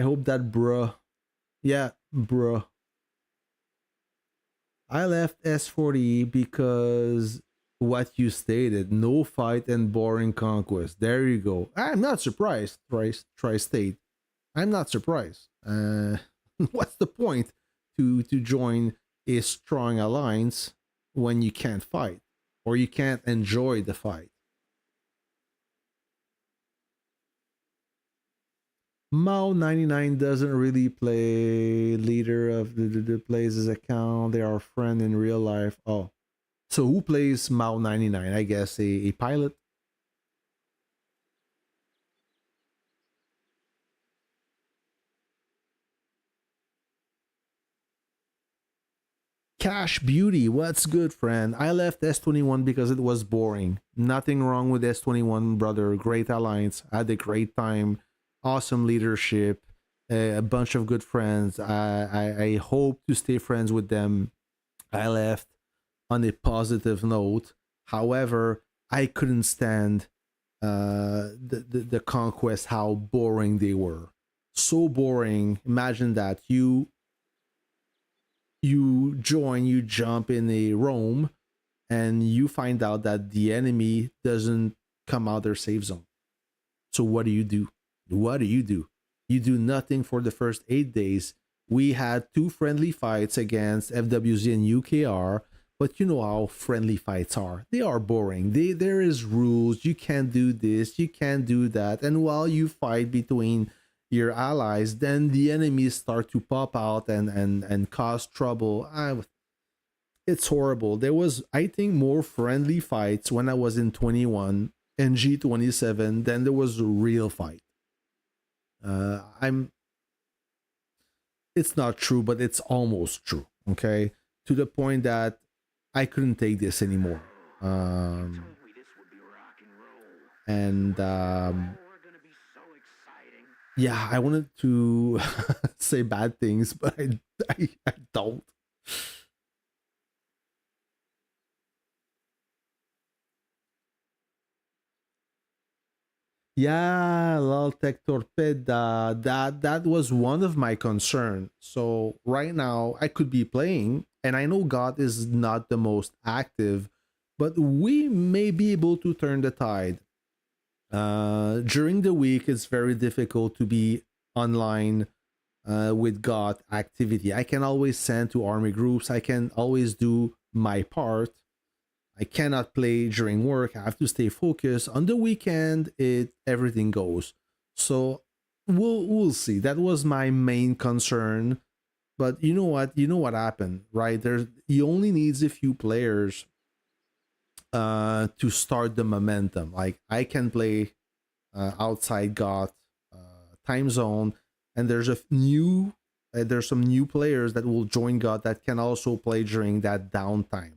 hope that bruh. Yeah, bruh. I left S40 because what you stated, no fight and boring conquest. There you go. I'm not surprised, Tri-State. I'm not surprised. What's the point to join a strong alliance when you can't fight or you can't enjoy the fight? Mao 99 doesn't really play leader of the plays his account. They are friend in real life. Oh, so who plays Mao 99? I guess a pilot. Cash Beauty, what's good, friend? I left S21 because it was boring. Nothing wrong with S21, brother. Great alliance. I had a great time. Awesome leadership. A bunch of good friends. I hope to stay friends with them. I left on a positive note. However, I couldn't stand the conquest, how boring they were. So boring. Imagine that you join, you jump in a roam, and you find out that the enemy doesn't come out their safe zone. So what do you do? What do? You do nothing for the first 8 days. We had 2 friendly fights against FWZ and UKR, but you know how friendly fights are. They are boring. There is rules. You can't do this, you can't do that. And while you fight between your allies, then the enemies start to pop out and cause trouble. It's horrible. There was, I think, more friendly fights when I was in 21 and G27 than there was a real fight. I'm It's not true, but it's almost true. Okay, to the point that I couldn't take this anymore. And yeah, I wanted to say bad things, but I don't. Yeah, Laltec Torpeda. That was one of my concern. So right now I could be playing, and I know God is not the most active, but we may be able to turn the tide. During the week, it's very difficult to be online with God activity. I can always send to army groups. I can always do my part. I cannot play during work. I have to stay focused. On the weekend, everything goes. So we'll see. That was my main concern. But you know what? You know what happened, right? There's he only needs a few players to start the momentum. Like I can play outside got time zone, and there's some new players that will join God that can also play during that downtime.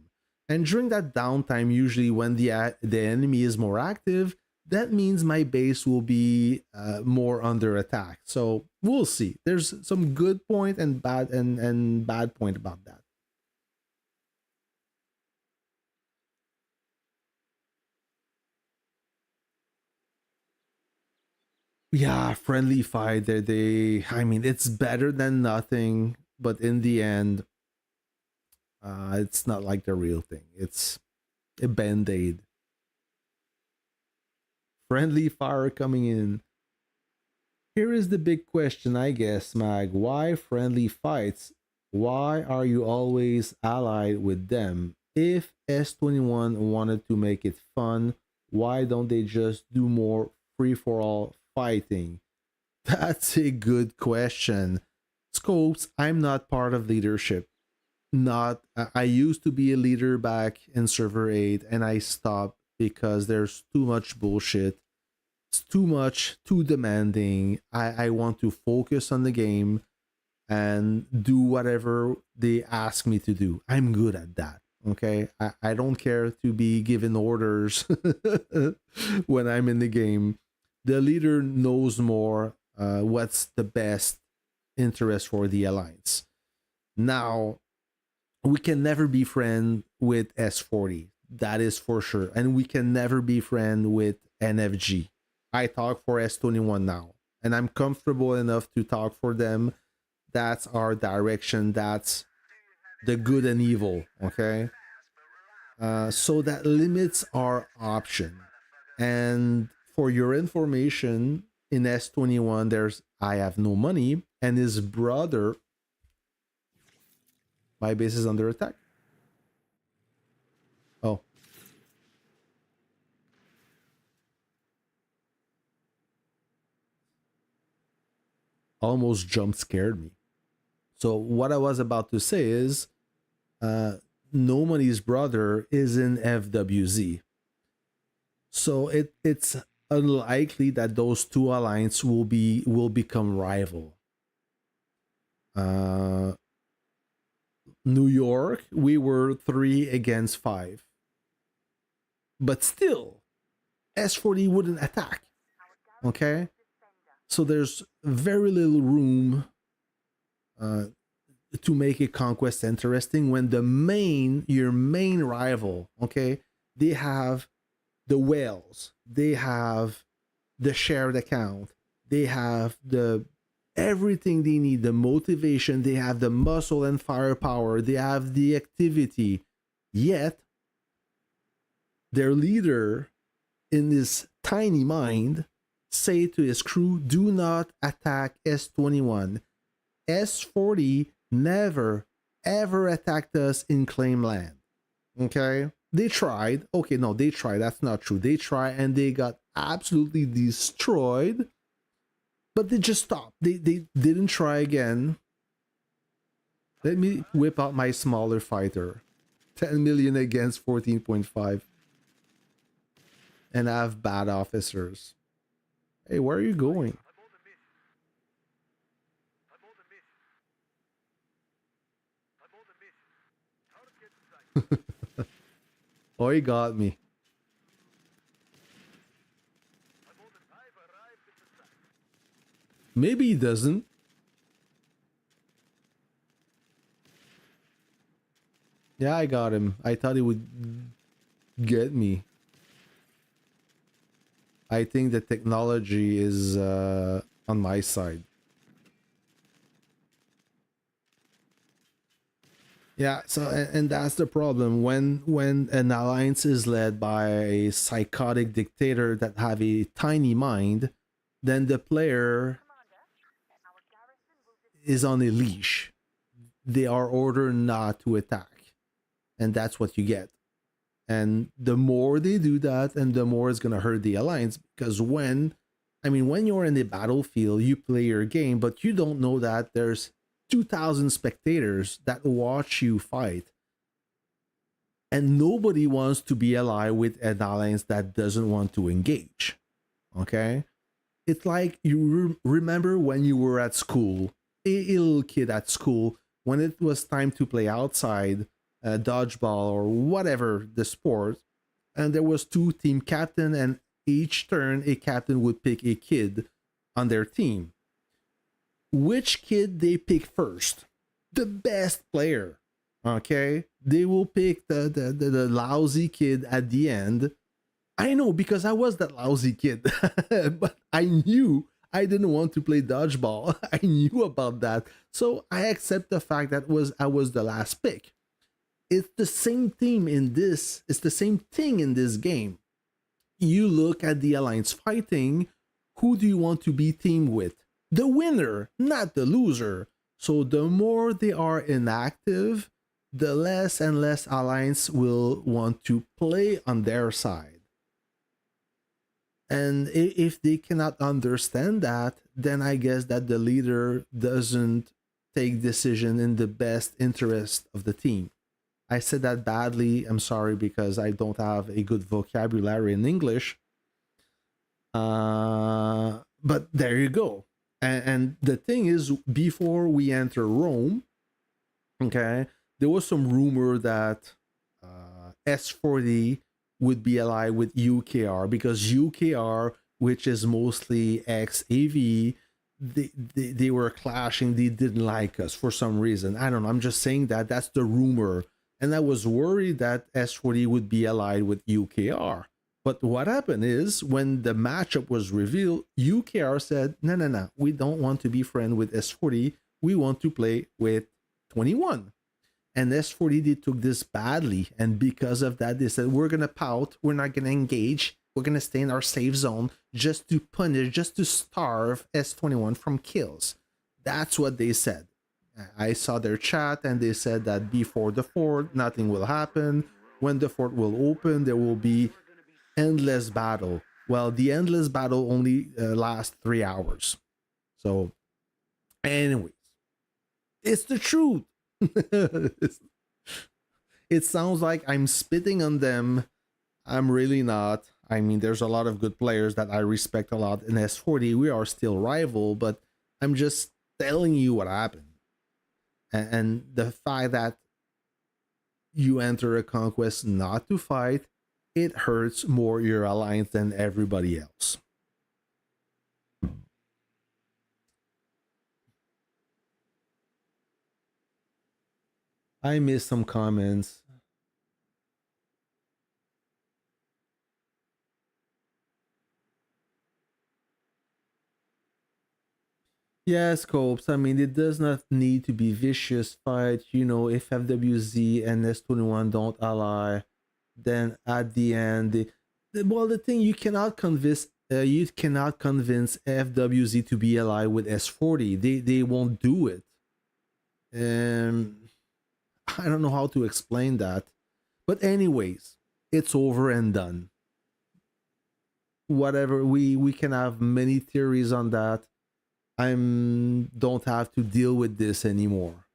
And during that downtime, usually when the enemy is more active, that means my base will be more under attack. So we'll see. There's some good point and bad point about that. Yeah, friendly fight. I mean, it's better than nothing, but in the end, it's not like the real thing. It's a band aid. Friendly fire coming in. Here is the big question, I guess, Mag. Why friendly fights? Why are you always allied with them? If S21 wanted to make it fun, why don't they just do more free for all fighting? That's a good question. Scopes, I'm not part of leadership. Not I used to be a leader back in server 8 and I stopped because there's too much bullshit. It's too much, too demanding. I want to focus on the game and do whatever they ask me to do. I'm good at that. Okay. I don't care to be given orders when I'm in the game. The leader knows more what's the best interest for the alliance. Now, we can never be friend with S40. That is for sure. And we can never be friend with NFG. I talk for S21 now. And I'm comfortable enough to talk for them. That's our direction. That's the good and evil. Okay. So that limits our option. And for your information, in S21, there's I have no money, and his brother, my base is under attack. Oh, almost jump scared me. So what I was about to say is, uh, No Money's brother is in FWZ, so it's unlikely that those two alliances will become rival. Uh, New York, we were 3 against 5, but still, S40 wouldn't attack. Okay, so there's very little room uh, to make a conquest interesting when your main rival, okay, they have the whales, they have the shared account, they have the everything they need, the motivation, they have the muscle and firepower, they have the activity. Yet their leader in his tiny mind say to his crew, do not attack S21. S40 never ever attacked us in claim land. Okay? They tried. Okay, no, they tried. That's not true. They tried and they got absolutely destroyed. But they just stopped. They didn't try again. Let me whip out my smaller fighter. 10 million against 14.5. And I have bad officers. Hey, where are you going? Oh, he got me. Maybe he doesn't. Yeah, I got him. I thought he would get me. I think the technology is on my side. Yeah, so and that's the problem when an alliance is led by a psychotic dictator that have a tiny mind, then the player is on a leash. They are ordered not to attack, and that's what you get. And the more they do that, and the more it's gonna hurt the alliance because when you're in the battlefield, you play your game, but you don't know that there's 2,000 spectators that watch you fight, and nobody wants to be allied with an alliance that doesn't want to engage. Okay, it's like you remember when you were at school, a little kid at school, when it was time to play outside, dodgeball or whatever the sport, and there was two team captain, and each turn a captain would pick a kid on their team. Which kid they pick first? The best player. Okay, they will pick the lousy kid at the end. I know because I was that lousy kid, but I knew I didn't want to play dodgeball. I knew about that, so I accept the fact that I was the last pick. It's the same theme in this. It's the same thing in this game. You look at the alliance fighting. Who do you want to be teamed with? The winner, not the loser. So the more they are inactive, the less and less alliance will want to play on their side. And if they cannot understand that, then I guess that the leader doesn't take decision in the best interest of the team. I said that badly. I'm sorry because I don't have a good vocabulary in English. But there you go. And the thing is, before we enter Rome, okay, there was some rumor that S40 would be allied with UKR because UKR, which is mostly ex-AV, they were clashing. They didn't like us for some reason. I don't know. I'm just saying that that's the rumor. And I was worried that S40 would be allied with UKR. But what happened is when the matchup was revealed, UKR said, no, we don't want to be friends with S40. We want to play with 21. And S40, they took this badly. And because of that, they said, we're going to pout. We're not going to engage. We're going to stay in our safe zone just to punish, just to starve S21 from kills. That's what they said. I saw their chat and they said that before the fort, nothing will happen. When the fort will open, there will be endless battle. Well, the endless battle only lasts 3 hours. So, anyways, it's the truth. It sounds like I'm spitting on them. I'm really not. I mean, there's a lot of good players that I respect a lot in S40. We are still rival, but I'm just telling you what happened. And the fact that you enter a conquest not to fight, it hurts more your alliance than everybody else. I missed some comments. Yeah, scopes. I mean, it does not need to be vicious fight. You know, if FWZ and S21 don't ally, then at the end, well, the thing you cannot convince FWZ to be allied with S40. They won't do it. I don't know how to explain that, but anyways, it's over and done. Whatever, we can have many theories on that. Don't have to deal with this anymore.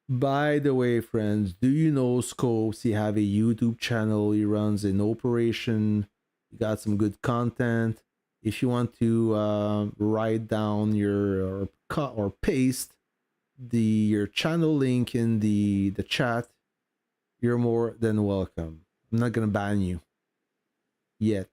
By the way, friends, do you know Scopes? He have a YouTube channel. He runs an operation. He got some good content. If you want to write down your or cut or paste your channel link in the chat, you're more than welcome. I'm not gonna ban you yet.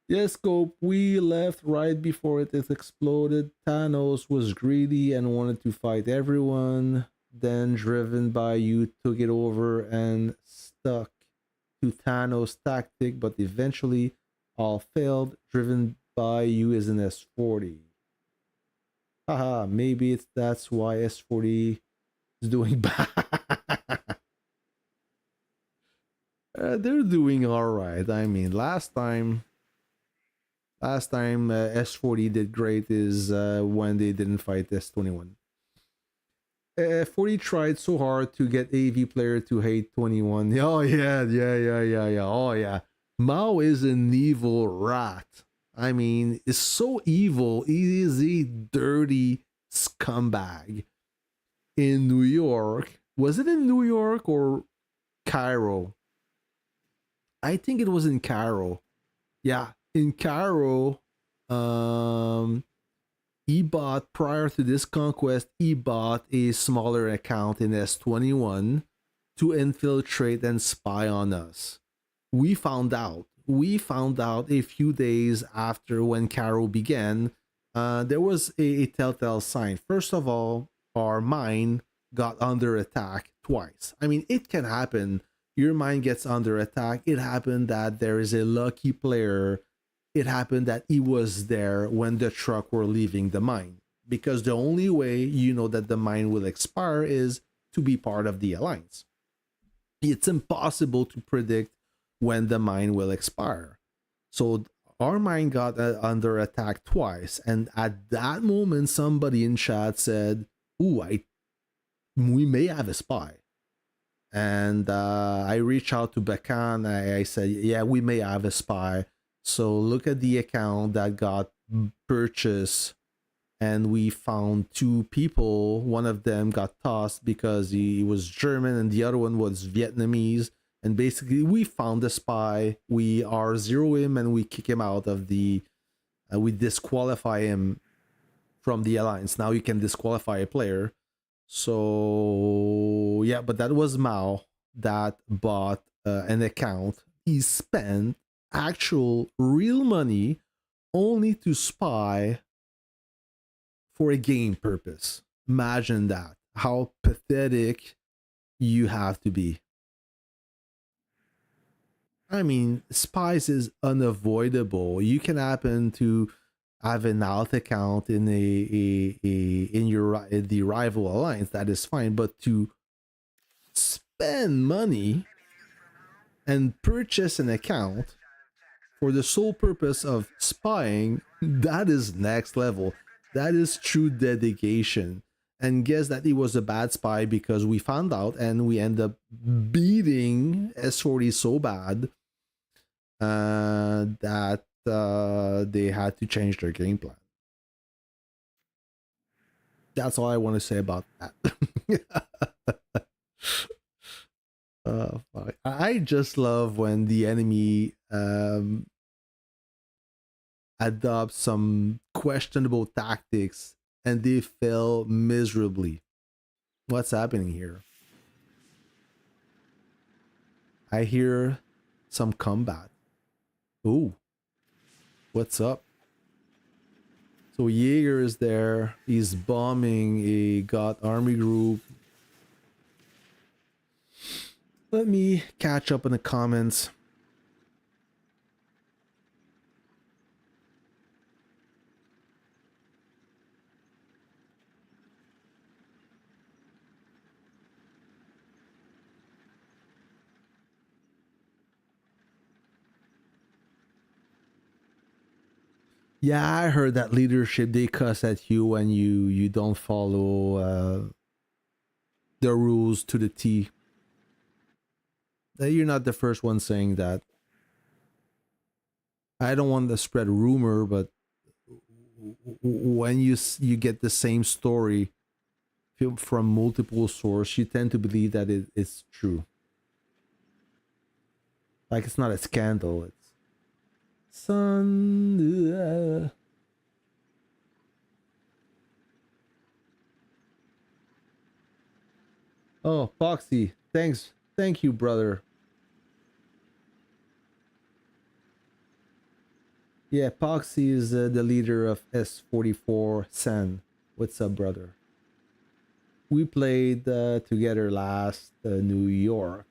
Yes, Scope, we left right before it exploded. Thanos was greedy and wanted to fight everyone. Then, driven by you, took it over and stuck to Thanos' tactic, but eventually all failed. Driven by you is an S40. Haha, maybe that's why S40 is doing bad. They're doing all right. I mean, last time S40 did great is when they didn't fight S21. 40 tried so hard to get AV player to hate 21. Oh yeah, yeah. Oh yeah. Mao is an evil rat. I mean, it's so evil. He is a dirty scumbag. In New York, was it in New York or Cairo? I think it was in Cairo. Yeah, in Cairo, um, he bought prior to this conquest. He bought a smaller account in S21 to infiltrate and spy on us. We found out. We found out a few days after when Cairo began. There was a telltale sign. First of all, our mine got under attack twice. I mean, it can happen. Your mine gets under attack. It happened that there is a lucky player. It happened that he was there when the truck were leaving the mine, because the only way you know that the mine will expire is to be part of the alliance. It's impossible to predict when the mine will expire. So our mine got under attack twice, and at that moment, somebody in chat said, "Ooh, we may have a spy." And I reached out to Bekan. I said, "Yeah, we may have a spy." So look at the account that got purchased, and we found two people. One of them got tossed because he was German, and the other one was Vietnamese. And basically, we found the spy. We R0 him, and we kick him out of the. We disqualify him from the alliance. Now you can disqualify a player. So yeah, but that was Mao that bought an account. He spent actual real money only to spy for a game purpose. Imagine that. How pathetic you have to be. I mean, spies is unavoidable. You can happen to have an alt account in in your in the rival alliance. That is fine, but to spend money and purchase an account for the sole purpose of spying, that is next level. That is true dedication. And guess that he was a bad spy because we found out and we end up beating S40 so bad that they had to change their game plan. That's all I want to say about that. Fuck. I just love when the enemy adopts some questionable tactics and they fail miserably. What's happening here? I hear some combat. Ooh, what's up? So Jaeger is there. He's bombing a God army group. Let me catch up in the comments. Yeah, I heard that leadership, they cuss at you when you don't follow the rules to the T. You're not the first one saying that. I don't want to spread rumor, but when you get the same story from multiple sources, you tend to believe that it's true. Like it's not a scandal. It's sun. Oh, Foxy, thanks. Thank you, brother. Yeah, Poxy is the leader of S44 Sen. What's up, brother? We played together last New York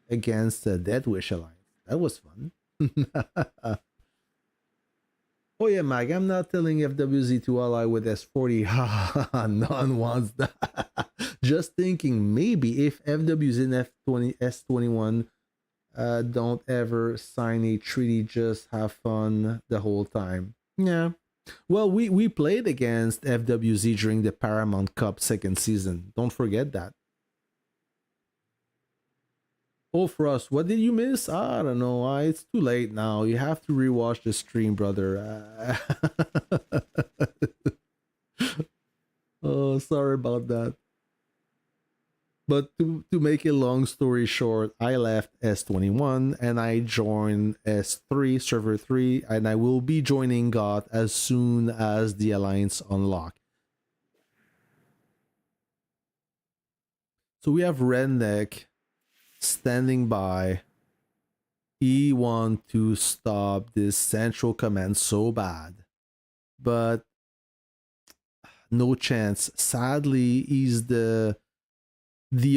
against the Dead Wish Alliance. That was fun. Oh yeah, Mag, I'm not telling FWZ to ally with S40. None wants that. Just thinking maybe if FWZ and S21 don't ever sign a treaty, just have fun the whole time. Yeah, Well, we played against FWZ during the Paramount Cup second season. Don't forget that. Oh, Frost, what did you miss? I don't know. It's too late now. You have to rewatch the stream, brother. Oh, sorry about that. But to make a long story short, I left S21 and I joined S3, Server 3, and I will be joining God as soon as the Alliance unlock. So we have Redneck standing by. He want to stop this central command so bad, but no chance. Sadly, he's the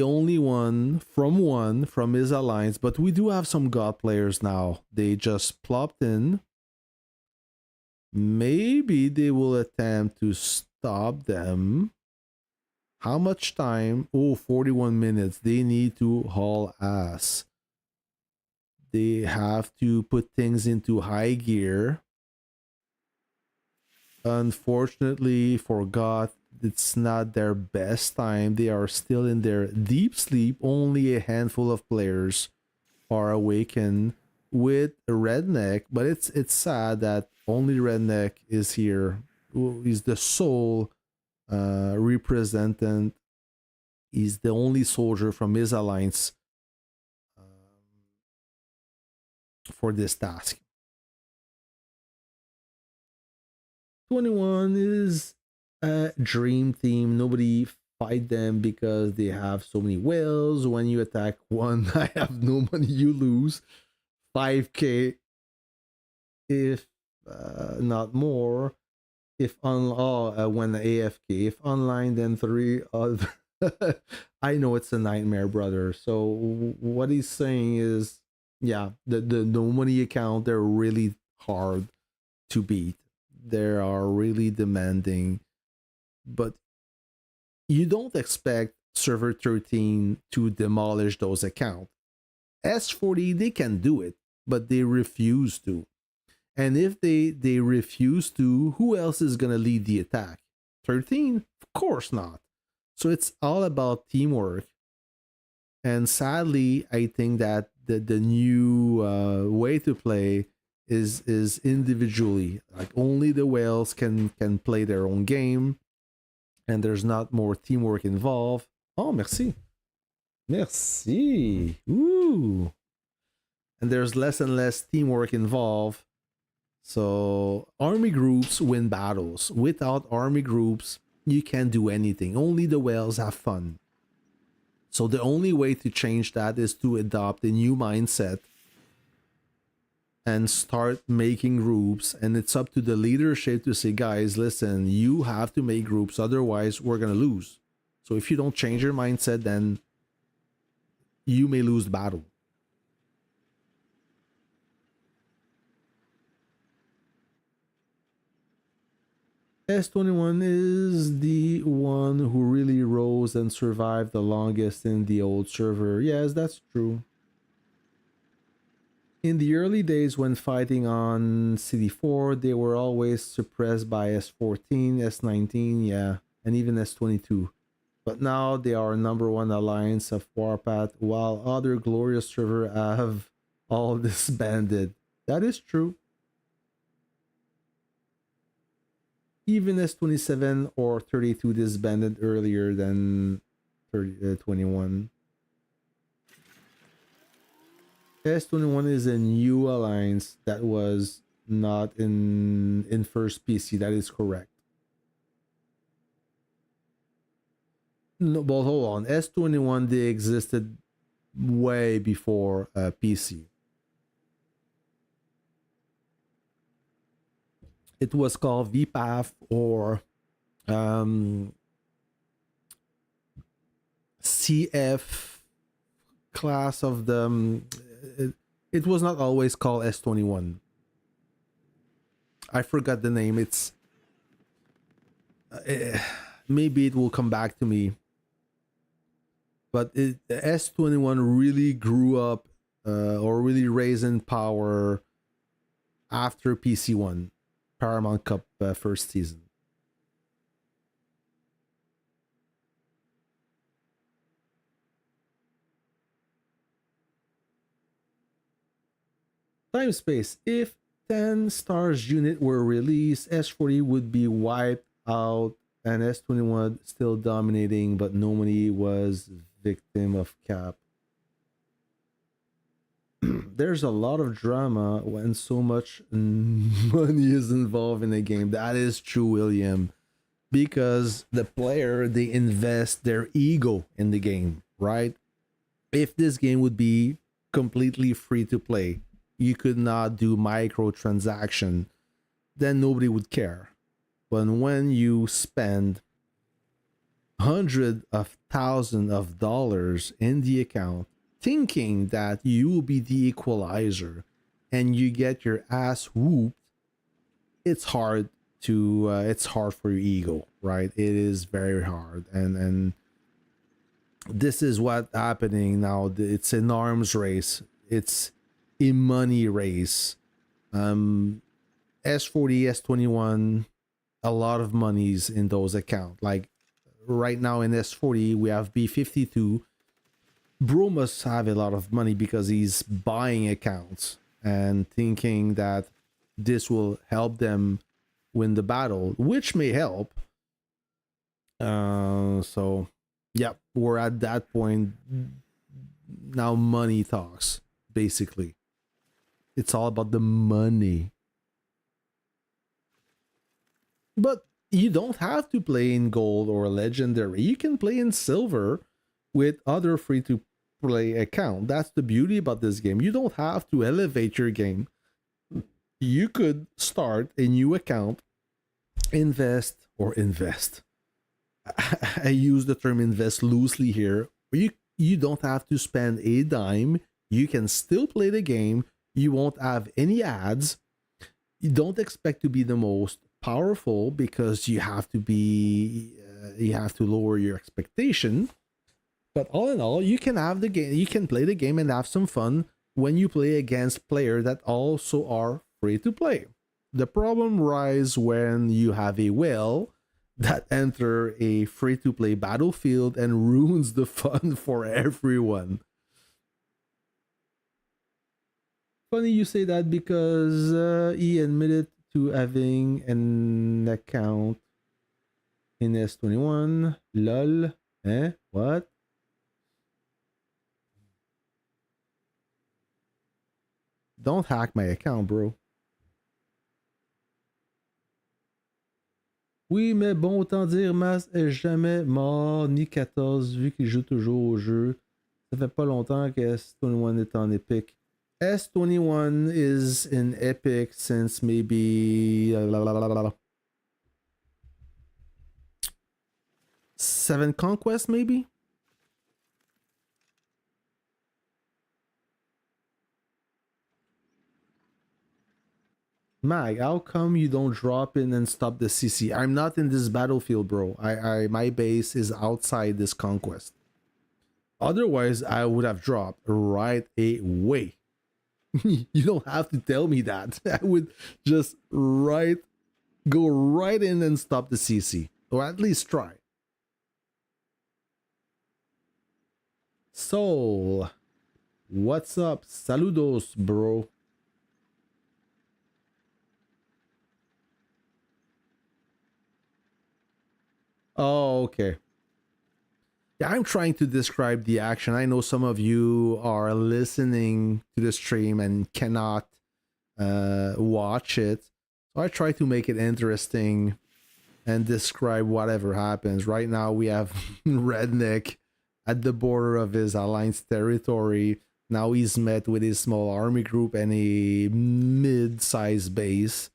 only one from his alliance, but we do have some god players now. They just plopped in. Maybe they will attempt to stop them. How much time? Oh, 41 minutes. They need to haul ass. They have to put things into high gear. Unfortunately, for God, it's not their best time. They are still in their deep sleep. Only a handful of players are awakened with Redneck, but it's sad that only Redneck is here. He's the sole representant. He's the only soldier from his alliance for this task. 21 is a dream team. Nobody fight them because they have so many whales. When you attack one, I have no money, you lose 5k if not more. If when AFK, if online, then 3 I know it's a nightmare, brother. So what he's saying is, yeah, the no money account, they're really hard to beat. They are really demanding, but you don't expect server 13 to demolish those accounts. S40, they can do it, but they refuse to. And if they refuse to, who else is gonna lead the attack? 13? Of course not. So it's all about teamwork. And sadly, I think that the new way to play is individually. Like only the whales can play their own game, and there's not more teamwork involved. Oh, merci. Merci. Ooh. And there's less and less teamwork involved. So army groups win battles. Without army groups, you can't do anything. Only the whales have fun. So the only way to change that is to adopt a new mindset and start making groups. And it's up to the leadership to say, guys, listen, you have to make groups, otherwise we're gonna lose. So if you don't change your mindset, then you may lose the battle. S21 is the one who really rose and survived the longest in the old server. Yes, that's true. In the early days when fighting on CD4, they were always suppressed by S14, S19, yeah, and even S22. But now they are #1 alliance of Warpath, while other glorious server have all disbanded. That is true. Even S27 or 32 disbanded earlier than 21. S21 is a new alliance that was not in first PC. That is correct. No, but hold on. S21, they existed way before PC. It was called VPAF or CF class of the. It was not always called S21. I forgot the name. It's maybe it will come back to me. But S21 really grew up or really raised in power after PC1. Paramount Cup first season. Time space. If 10 stars unit were released, S40 would be wiped out and S21 still dominating, but nobody was victim of cap. There's a lot of drama when so much money is involved in a game. That is true, William, because the player, they invest their ego in the game, right? If this game would be completely free to play, you could not do microtransaction, then nobody would care. But when you spend hundreds of thousands of dollars in the account thinking that you will be the equalizer and you get your ass whooped, it's hard it's hard for your ego, right? It is very hard, and this is what's happening now. It's an arms race, it's a money race. S40, S21, a lot of monies in those accounts. Like right now in S40 we have B52. Bro must have a lot of money because he's buying accounts and thinking that this will help them win the battle, which may help. So yeah, we're at that point now. Money talks, basically. It's all about the money. But you don't have to play in gold or legendary. You can play in silver with other free to play account. That's the beauty about this game. You don't have to elevate your game. You could start a new account, invest. I use the term invest loosely here. You don't have to spend a dime. You can still play the game. You won't have any ads. You don't expect to be the most powerful because you have to lower your expectation. But all in all, you can have the game, you can play the game and have some fun when you play against players that also are free to play. The problem arises when you have a whale that enter a free to play battlefield and ruins the fun for everyone. Funny you say that because he admitted to having an account in S21. Lol. Eh? What? Don't hack my account, bro. Oui, mais bon, autant dire, Mas est jamais mort, ni 14, vu qu'il joue toujours au jeu. Ça fait pas longtemps que S21 est en Epic. S21 is in Epic since maybe 7 Conquest, maybe? Mag, how come you don't drop in and stop the CC? I'm not in this battlefield, bro. My base is outside this conquest. Otherwise, I would have dropped right away. You don't have to tell me that. I would just go right in and stop the CC, or at least try. Soul, what's up? Saludos, bro. Oh, okay. Yeah, I'm trying to describe the action. I know some of you are listening to the stream and cannot watch it. So I try to make it interesting and describe whatever happens. Right now we have Redneck at the border of his alliance territory. Now he's met with a small army group and a mid-sized base.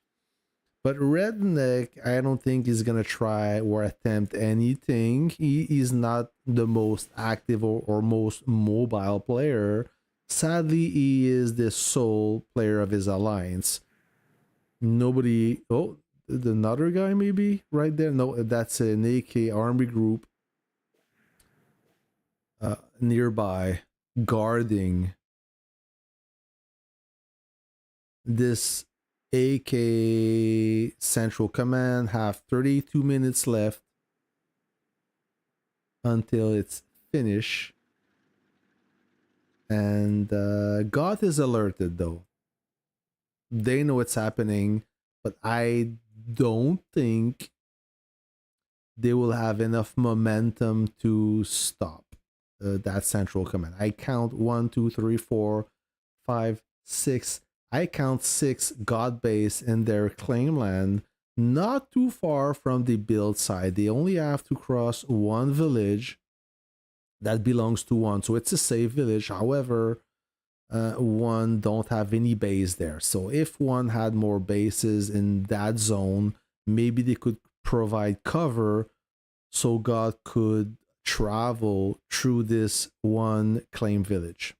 But Redneck, I don't think he's gonna try or attempt anything. He's not the most active or most mobile player. Sadly, he is the sole player of his alliance. Nobody. Oh, another guy maybe right there. No, that's an AK army group nearby guarding this AK Central Command have 32 minutes left until it's finished. And God is alerted though. They know it's happening, but I don't think they will have enough momentum to stop that Central Command. I count 1, 2, 3, 4, 5, 6. I count 6 God base in their claim land, not too far from the build side. They only have to cross one village that belongs to one, so it's a safe village. However, one don't have any base there. So if one had more bases in that zone, maybe they could provide cover so God could travel through this one claim village.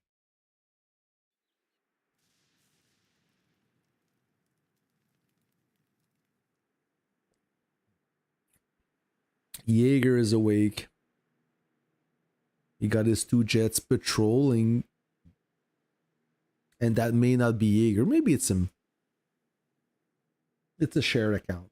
Jaeger is awake. He got his 2 jets patrolling. And that may not be Jaeger. Maybe it's him. It's a shared account.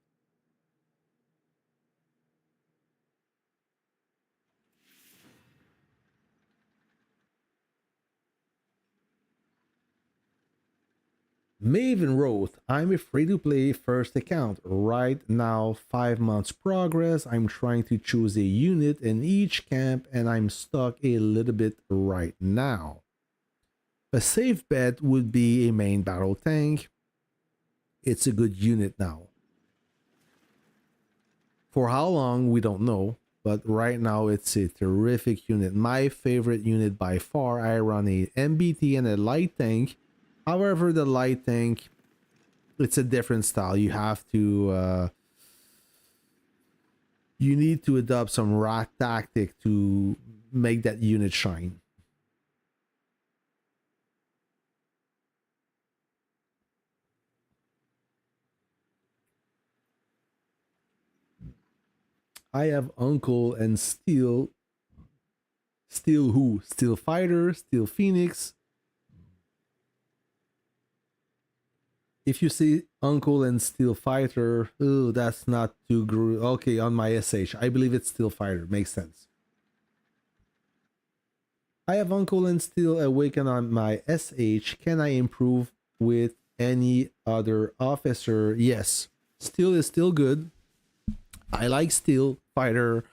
Maven wrote, I'm a free-to-play first account. Right now, 5 months progress. I'm trying to choose a unit in each camp and I'm stuck a little bit right now. A safe bet would be a main battle tank. It's a good unit now. For how long, we don't know. But right now, it's a terrific unit. My favorite unit by far. I run a MBT and a light tank. However, the light tank, it's a different style. You have to, you need to adopt some rat tactic to make that unit shine. I have Uncle and Steel. Steel who? Steel Fighter, Steel Phoenix. If you see Uncle and Steel Fighter, oh, that's not too okay, on my SH. I believe it's Steel Fighter. Makes sense. I have Uncle and Steel Awaken on my SH. Can I improve with any other officer? Yes. Steel is still good. I like Steel Fighter.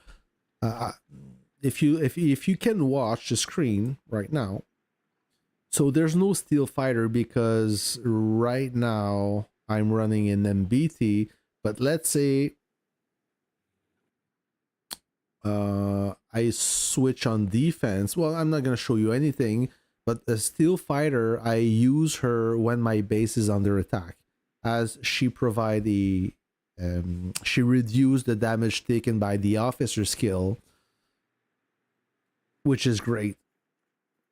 If you can watch the screen right now, so there's no Steel Fighter because right now I'm running an MBT. But let's say I switch on defense. Well, I'm not gonna show you anything, but the Steel Fighter, I use her when my base is under attack, as she provide the she reduced the damage taken by the officer skill, which is great.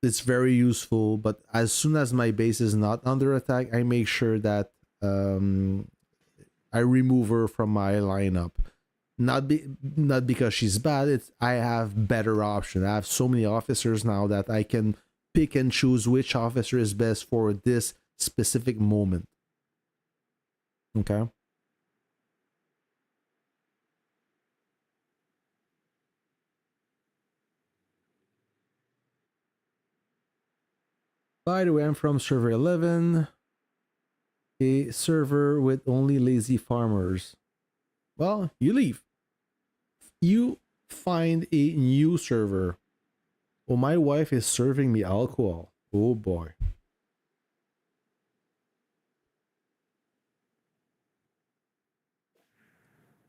It's very useful, but as soon as my base is not under attack, I make sure that I remove her from my lineup. Not because she's bad, it's I have better options. I have so many officers now that I can pick and choose which officer is best for this specific moment. Okay. By the way, I'm from server 11, a server with only lazy farmers. Well, you leave. You find a new server. Oh, my wife is serving me alcohol. Oh boy.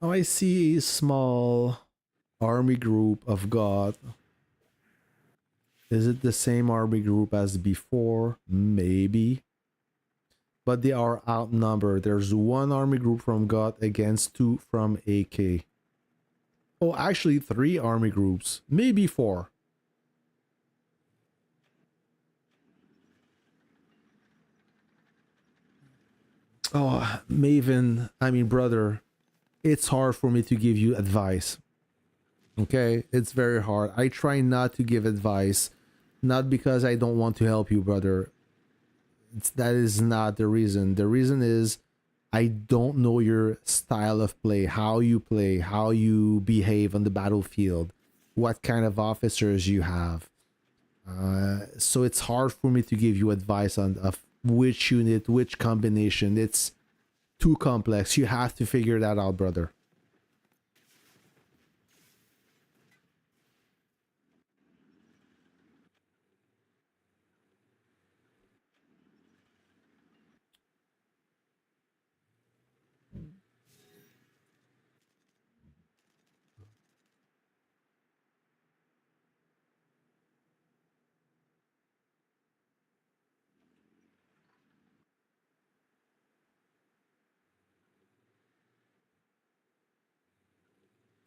Oh, I see a small army group of God. Is it the same army group as before? Maybe. But they are outnumbered. There's 1 army group from God against 2 from AK. Oh, actually 3 army groups. Maybe 4. Oh, Maven, I mean, brother, it's hard for me to give you advice. Okay? It's very hard. I try not to give advice. Not because I don't want to help you, brother. That is not the reason. The reason is I don't know your style of play, how you behave on the battlefield, what kind of officers you have. So it's hard for me to give you advice on of which unit, which combination. It's too complex. You have to figure that out, brother.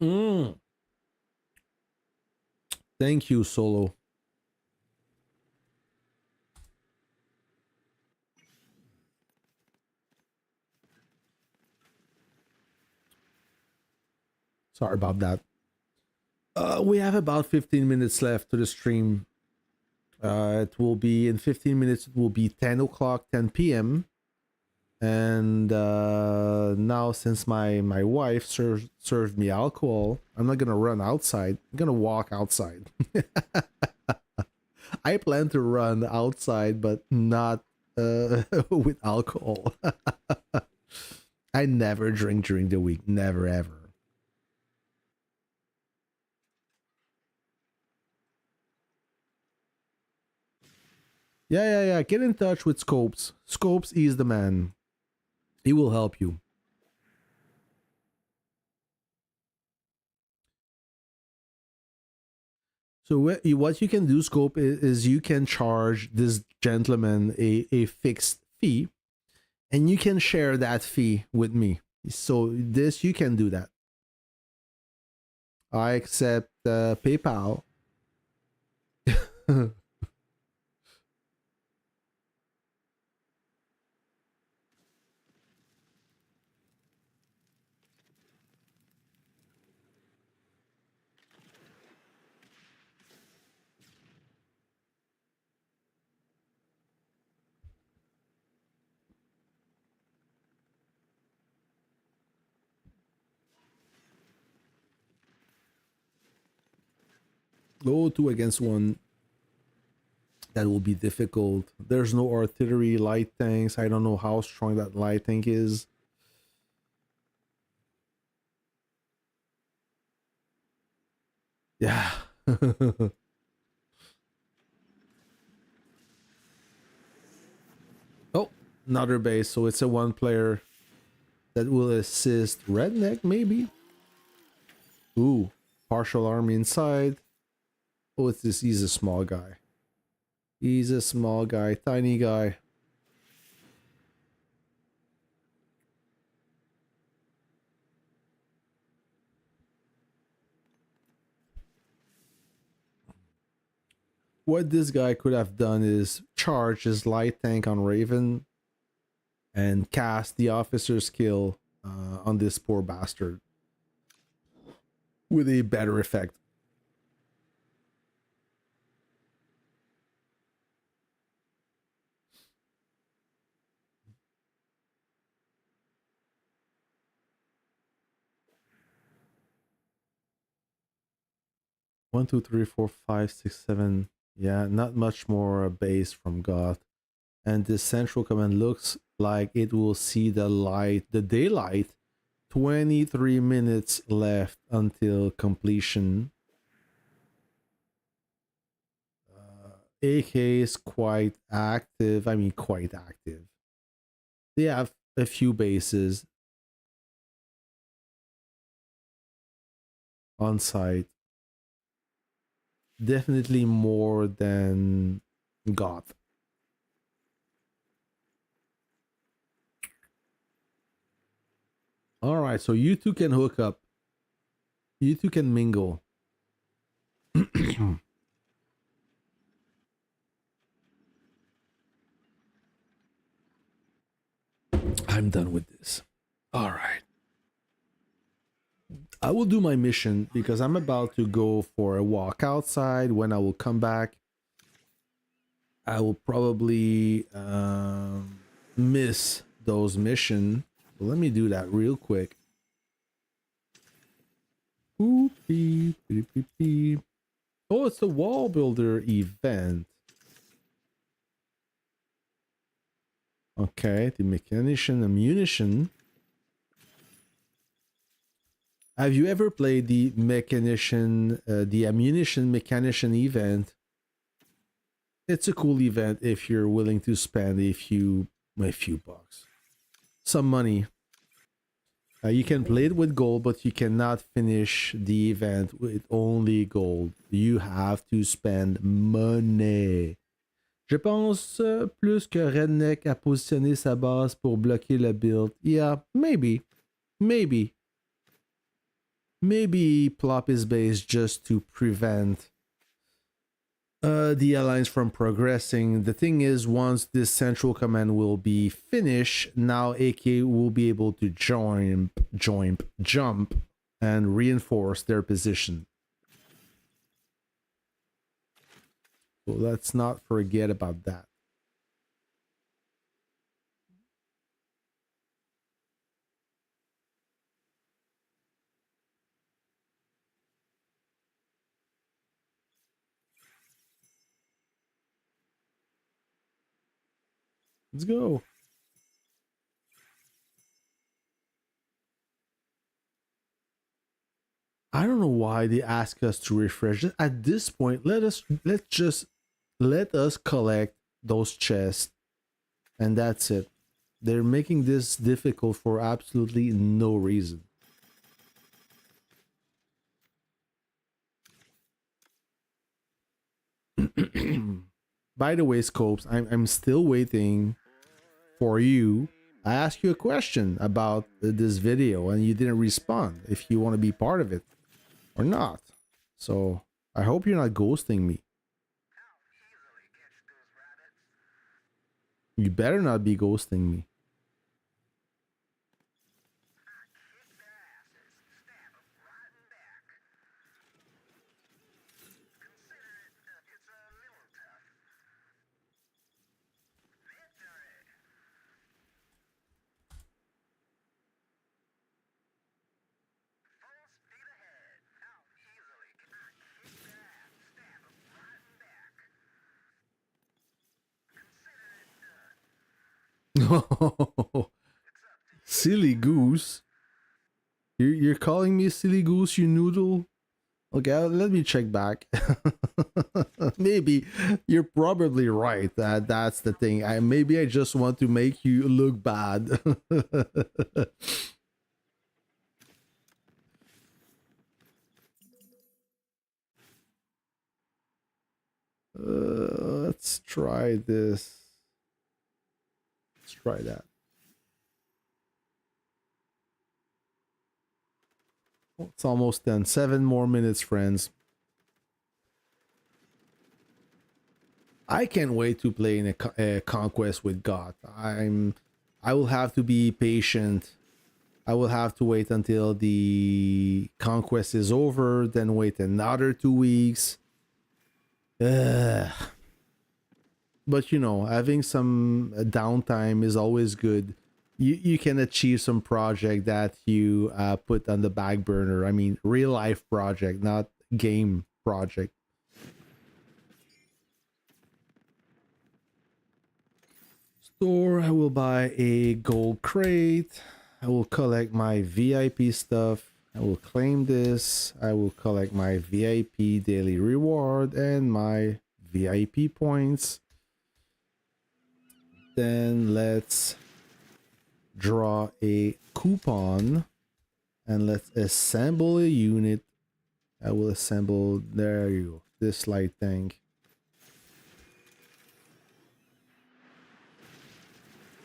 Mm. Thank you, Solo. Sorry about that. We have about 15 minutes left to the stream. It will be in 15 minutes. It will be 10 o'clock, 10 p.m. And now, since my wife served me alcohol, I'm not gonna run outside. I'm gonna walk outside. I plan to run outside, but not with alcohol. I never drink during the week. Never ever. Yeah. Get in touch with Scopes. Scopes is the man. He will help you. So what you can do, Scope, is you can charge this gentleman a fixed fee, and you can share that fee with me. So this you can do that. I accept PayPal. Go 2 against 1. That will be difficult. There's no artillery light tanks. I don't know how strong that light tank is. Yeah. Oh, another base. So it's a one player that will assist Redneck, maybe. Ooh, partial army inside. Oh, it's this. He's a small guy. He's a small guy, tiny guy. What this guy could have done is charge his light tank on Raven and cast the officer skill on this poor bastard with a better effect. One, two, three, four, five, six, seven. Yeah, not much more base from God. And this central command looks like it will see the light, the daylight. 23 minutes left until completion. AK is quite active. I mean, quite active. They have a few bases on site. Definitely more than Goth. All right, so you two can hook up. You two can mingle. I'm done with this. All right. I will do my mission because I'm about to go for a walk outside. When I will come back, I will probably miss those missions. So let me do that real quick. Boop, beep, beep, beep, beep. Oh, it's a wall builder event. Okay, the mechanician ammunition. Have you ever played the ammunition mechanician event? It's a cool event if you're willing to spend a few bucks, some money. You can play it with gold, but you cannot finish the event with only gold. You have to spend money. Je pense plus que Redneck a positionné sa base pour bloquer le build. Yeah, maybe. Maybe. Maybe plop his base just to prevent the alliance from progressing. The thing is, once this central command will be finished, now AK will be able to jump, and reinforce their position. So let's not forget about that. Let's go. I don't know why they ask us to refresh. At this point, let us collect those chests, and that's it. They're making this difficult for absolutely no reason. By the way, Scopes, I'm still waiting for you. I asked you a question about this video and you didn't respond if you want to be part of it or not. So I hope you're not ghosting me. You better not be ghosting me. Silly goose. You're calling me silly goose, you noodle? Okay, let me check back. Maybe you're probably right. That's the thing. Maybe I just want to make you look bad. Let's try this. Let's try that. It's almost done. 7 more minutes, friends. I can't wait to play in a conquest with God. I will have to be patient. I will have to wait until the conquest is over, then wait another 2 weeks. But you know, having some downtime is always good. You can achieve some project that you put on the back burner. I mean, real life project, not game project. Store, I will buy a gold crate. I will collect my VIP stuff. I will claim this. I will collect my VIP daily reward and my VIP points. Then let's draw a coupon and let's assemble a unit. I will assemble, there you go, this light tank.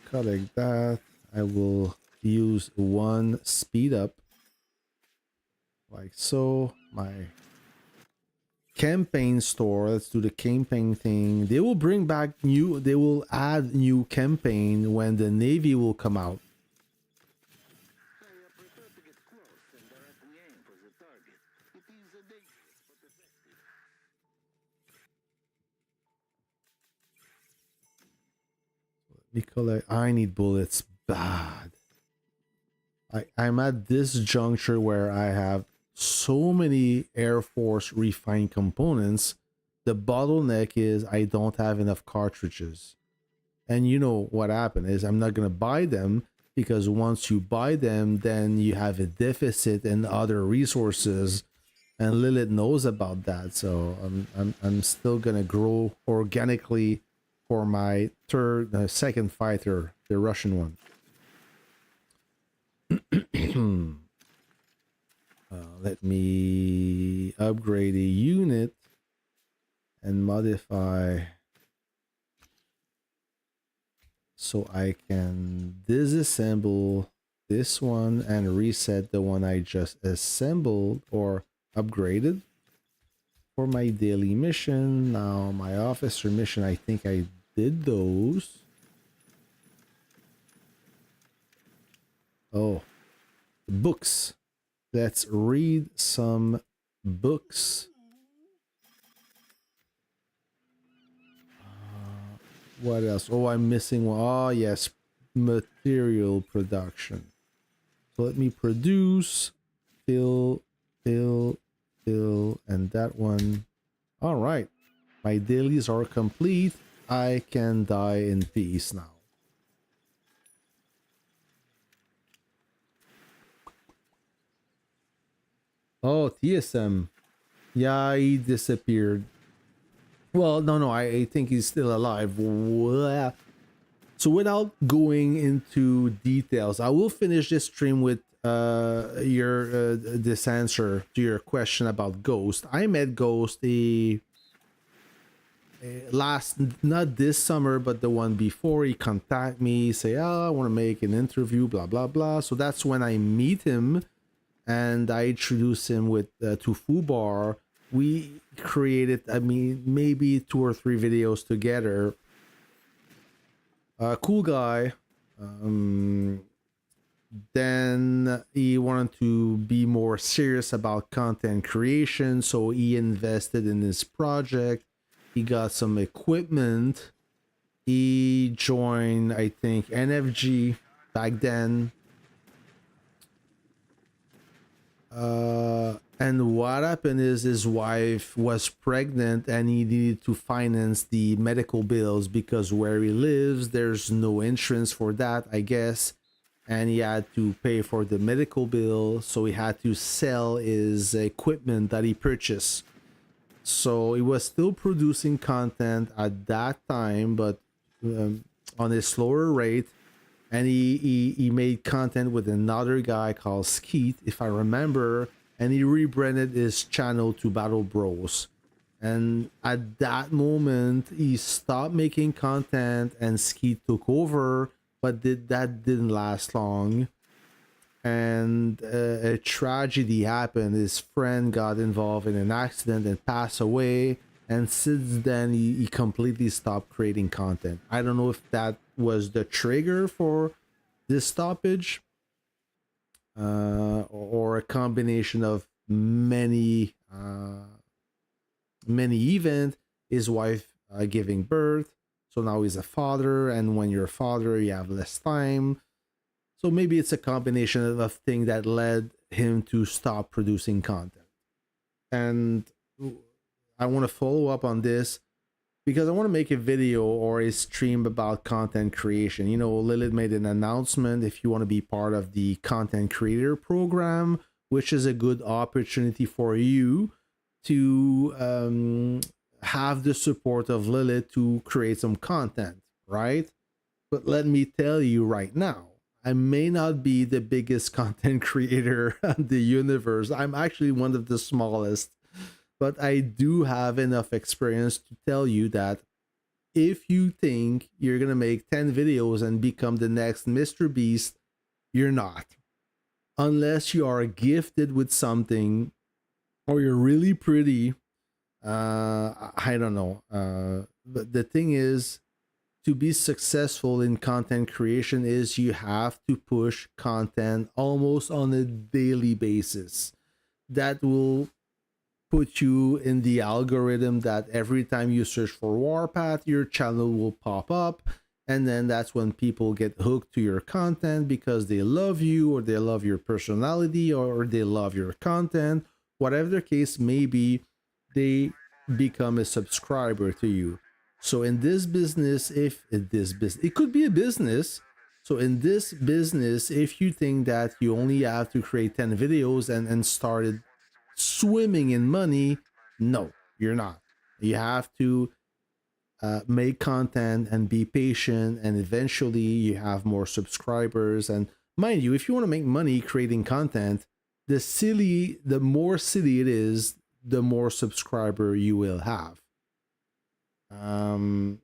Collect that. I will use 1 speed up like so. My campaign store, let's do the campaign thing. They will bring back they will add new campaign when the Navy will come out. Let me collect, I need bullets bad. I'm at this juncture where I have so many Air Force refined components. The bottleneck is I don't have enough cartridges. And you know what happened is I'm not gonna buy them because once you buy them, then you have a deficit in other resources, and Lilith knows about that. So I'm still gonna grow organically for my second fighter, the Russian one. Let me upgrade a unit and modify so I can disassemble this one and reset the one I just assembled or upgraded for my daily mission. Now my officer mission, I think I did those. Oh, books. Let's read some books. What else? Oh, I'm missing one. Oh, yes. Material production. So let me produce, fill, and that one. All right. My dailies are complete. I can die in peace now. Oh, TSM. Yeah, he disappeared. Well, no, I think he's still alive. So without going into details, I will finish this stream with this answer to your question about Ghost. I met Ghost last, not this summer, but the one before. He contacted me, say, "Oh, I want to make an interview, blah blah blah." So that's when I meet him, and I introduce him with to Fubar. We created, I mean, maybe 2 or 3 videos together. Cool guy. Then he wanted to be more serious about content creation, so he invested in this project. He got some equipment. He joined, I think, NFG back then. And what happened is his wife was pregnant and he needed to finance the medical bills because where he lives, there's no insurance for that, I guess. And he had to pay for the medical bill, so he had to sell his equipment that he purchased. So he was still producing content at that time, but on a slower rate. And he made content with another guy called Skeet, if I remember, and he rebranded his channel to Battle Bros. And at that moment, he stopped making content and Skeet took over, but that didn't last long. And a tragedy happened. His friend got involved in an accident and passed away. And since then, he completely stopped creating content. I don't know if that was the trigger for this stoppage or a combination of many events. His wife giving birth, so now he's a father, and when you're a father, you have less time. So maybe it's a combination of things that led him to stop producing content. And I want to follow up on this because I want to make a video or a stream about content creation. You know, Lilith made an announcement if you want to be part of the content creator program, which is a good opportunity for you to have the support of Lilith to create some content, right? But let me tell you right now, I may not be the biggest content creator in the universe. I'm actually one of the smallest. But I do have enough experience to tell you that if you think you're going to make 10 videos and become the next Mr. Beast, you're not. Unless you are gifted with something or you're really pretty. I don't know. But the thing is, to be successful in content creation is you have to push content almost on a daily basis. That will put you in the algorithm that every time you search for Warpath, your channel will pop up. And then that's when people get hooked to your content because they love you, or they love your personality, or they love your content. Whatever the case may be, they become a subscriber to you. So in this business, if this business, it could be a business. So in this business, if you think that you only have to create 10 videos and started swimming in money, no, you're not. You have to make content and be patient, and eventually you have more subscribers. And mind you, if you want to make money creating content, the more silly it is, the more subscriber you will have. Um,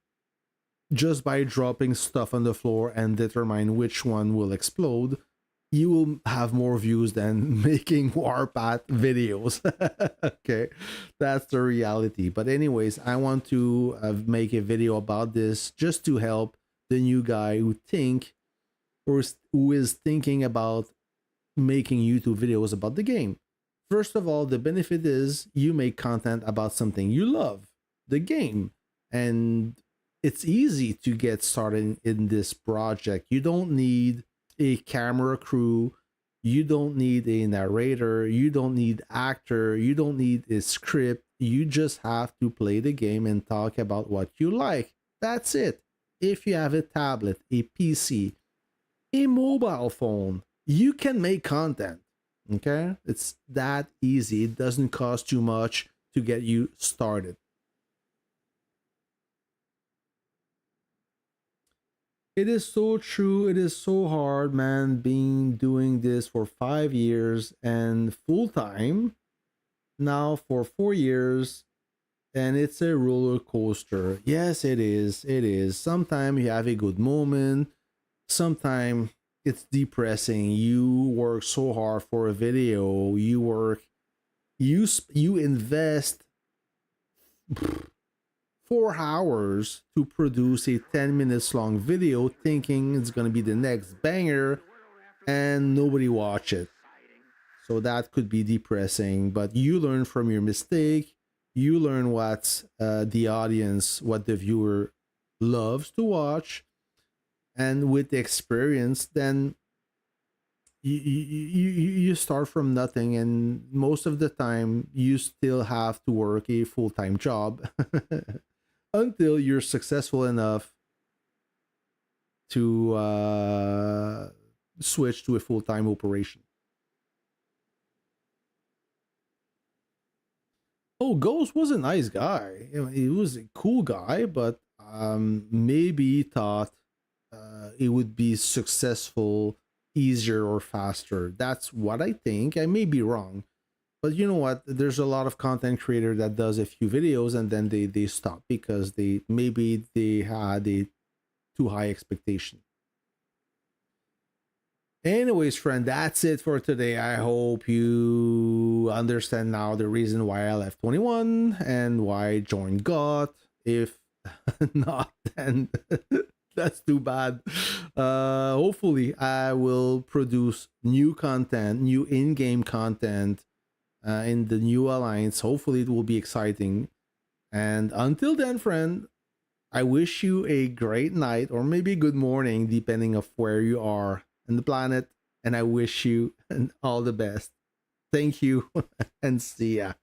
just by dropping stuff on the floor and determine which one will explode, you will have more views than making Warpath videos. Okay, that's the reality. But anyways, I want to make a video about this just to help the new guy who is thinking about making YouTube videos about the game. First of all, the benefit is you make content about something you love, the game, and it's easy to get started in this project. You don't need a camera crew, you don't need a narrator, you don't need actor, you don't need a script. You just have to play the game and talk about what you like. That's it. If you have a tablet, a PC, a mobile phone, you can make content. Okay? It's that easy. It doesn't cost too much to get you started. It is so true. It is so hard, man, being doing this for 5 years and full time now for 4 years, and it's a roller coaster. Yes, it is. It is. Sometimes you have a good moment. Sometimes it's depressing. You work so hard for a video. You invest 4 hours to produce a 10 minutes long video thinking it's going to be the next banger, and nobody watch it. So that could be depressing, but you learn from your mistake. You learn what the audience, what the viewer loves to watch, and with the experience, then you start from nothing, and most of the time you still have to work a full-time job until you're successful enough to switch to a full-time operation. Oh, Ghost was a nice guy. You know, he was a cool guy, but maybe he thought it would be successful easier or faster. That's what I think. I may be wrong, but you know what? There's a lot of content creator that does a few videos and then they stop because they had a too high expectation. Anyways, friend, that's it for today. I hope you understand now the reason why I left 21 and why I joined God. If not, then that's too bad. Hopefully, I will produce new content, new in-game content in the new alliance. Hopefully, it will be exciting. And until then, friend, I wish you a great night or maybe good morning, depending of where you are on the planet. And I wish you all the best. Thank you and see ya.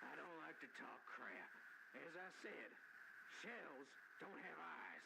I don't like to talk crap. As I said, shells don't have eyes.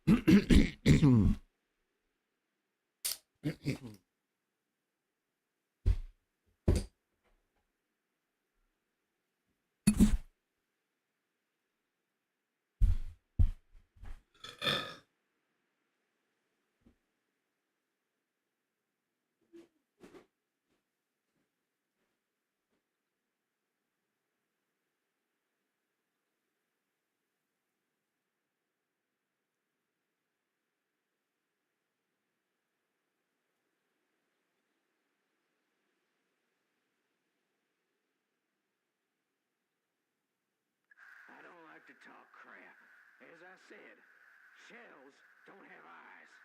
I don't like to talk crap. As I said, shells don't have eyes.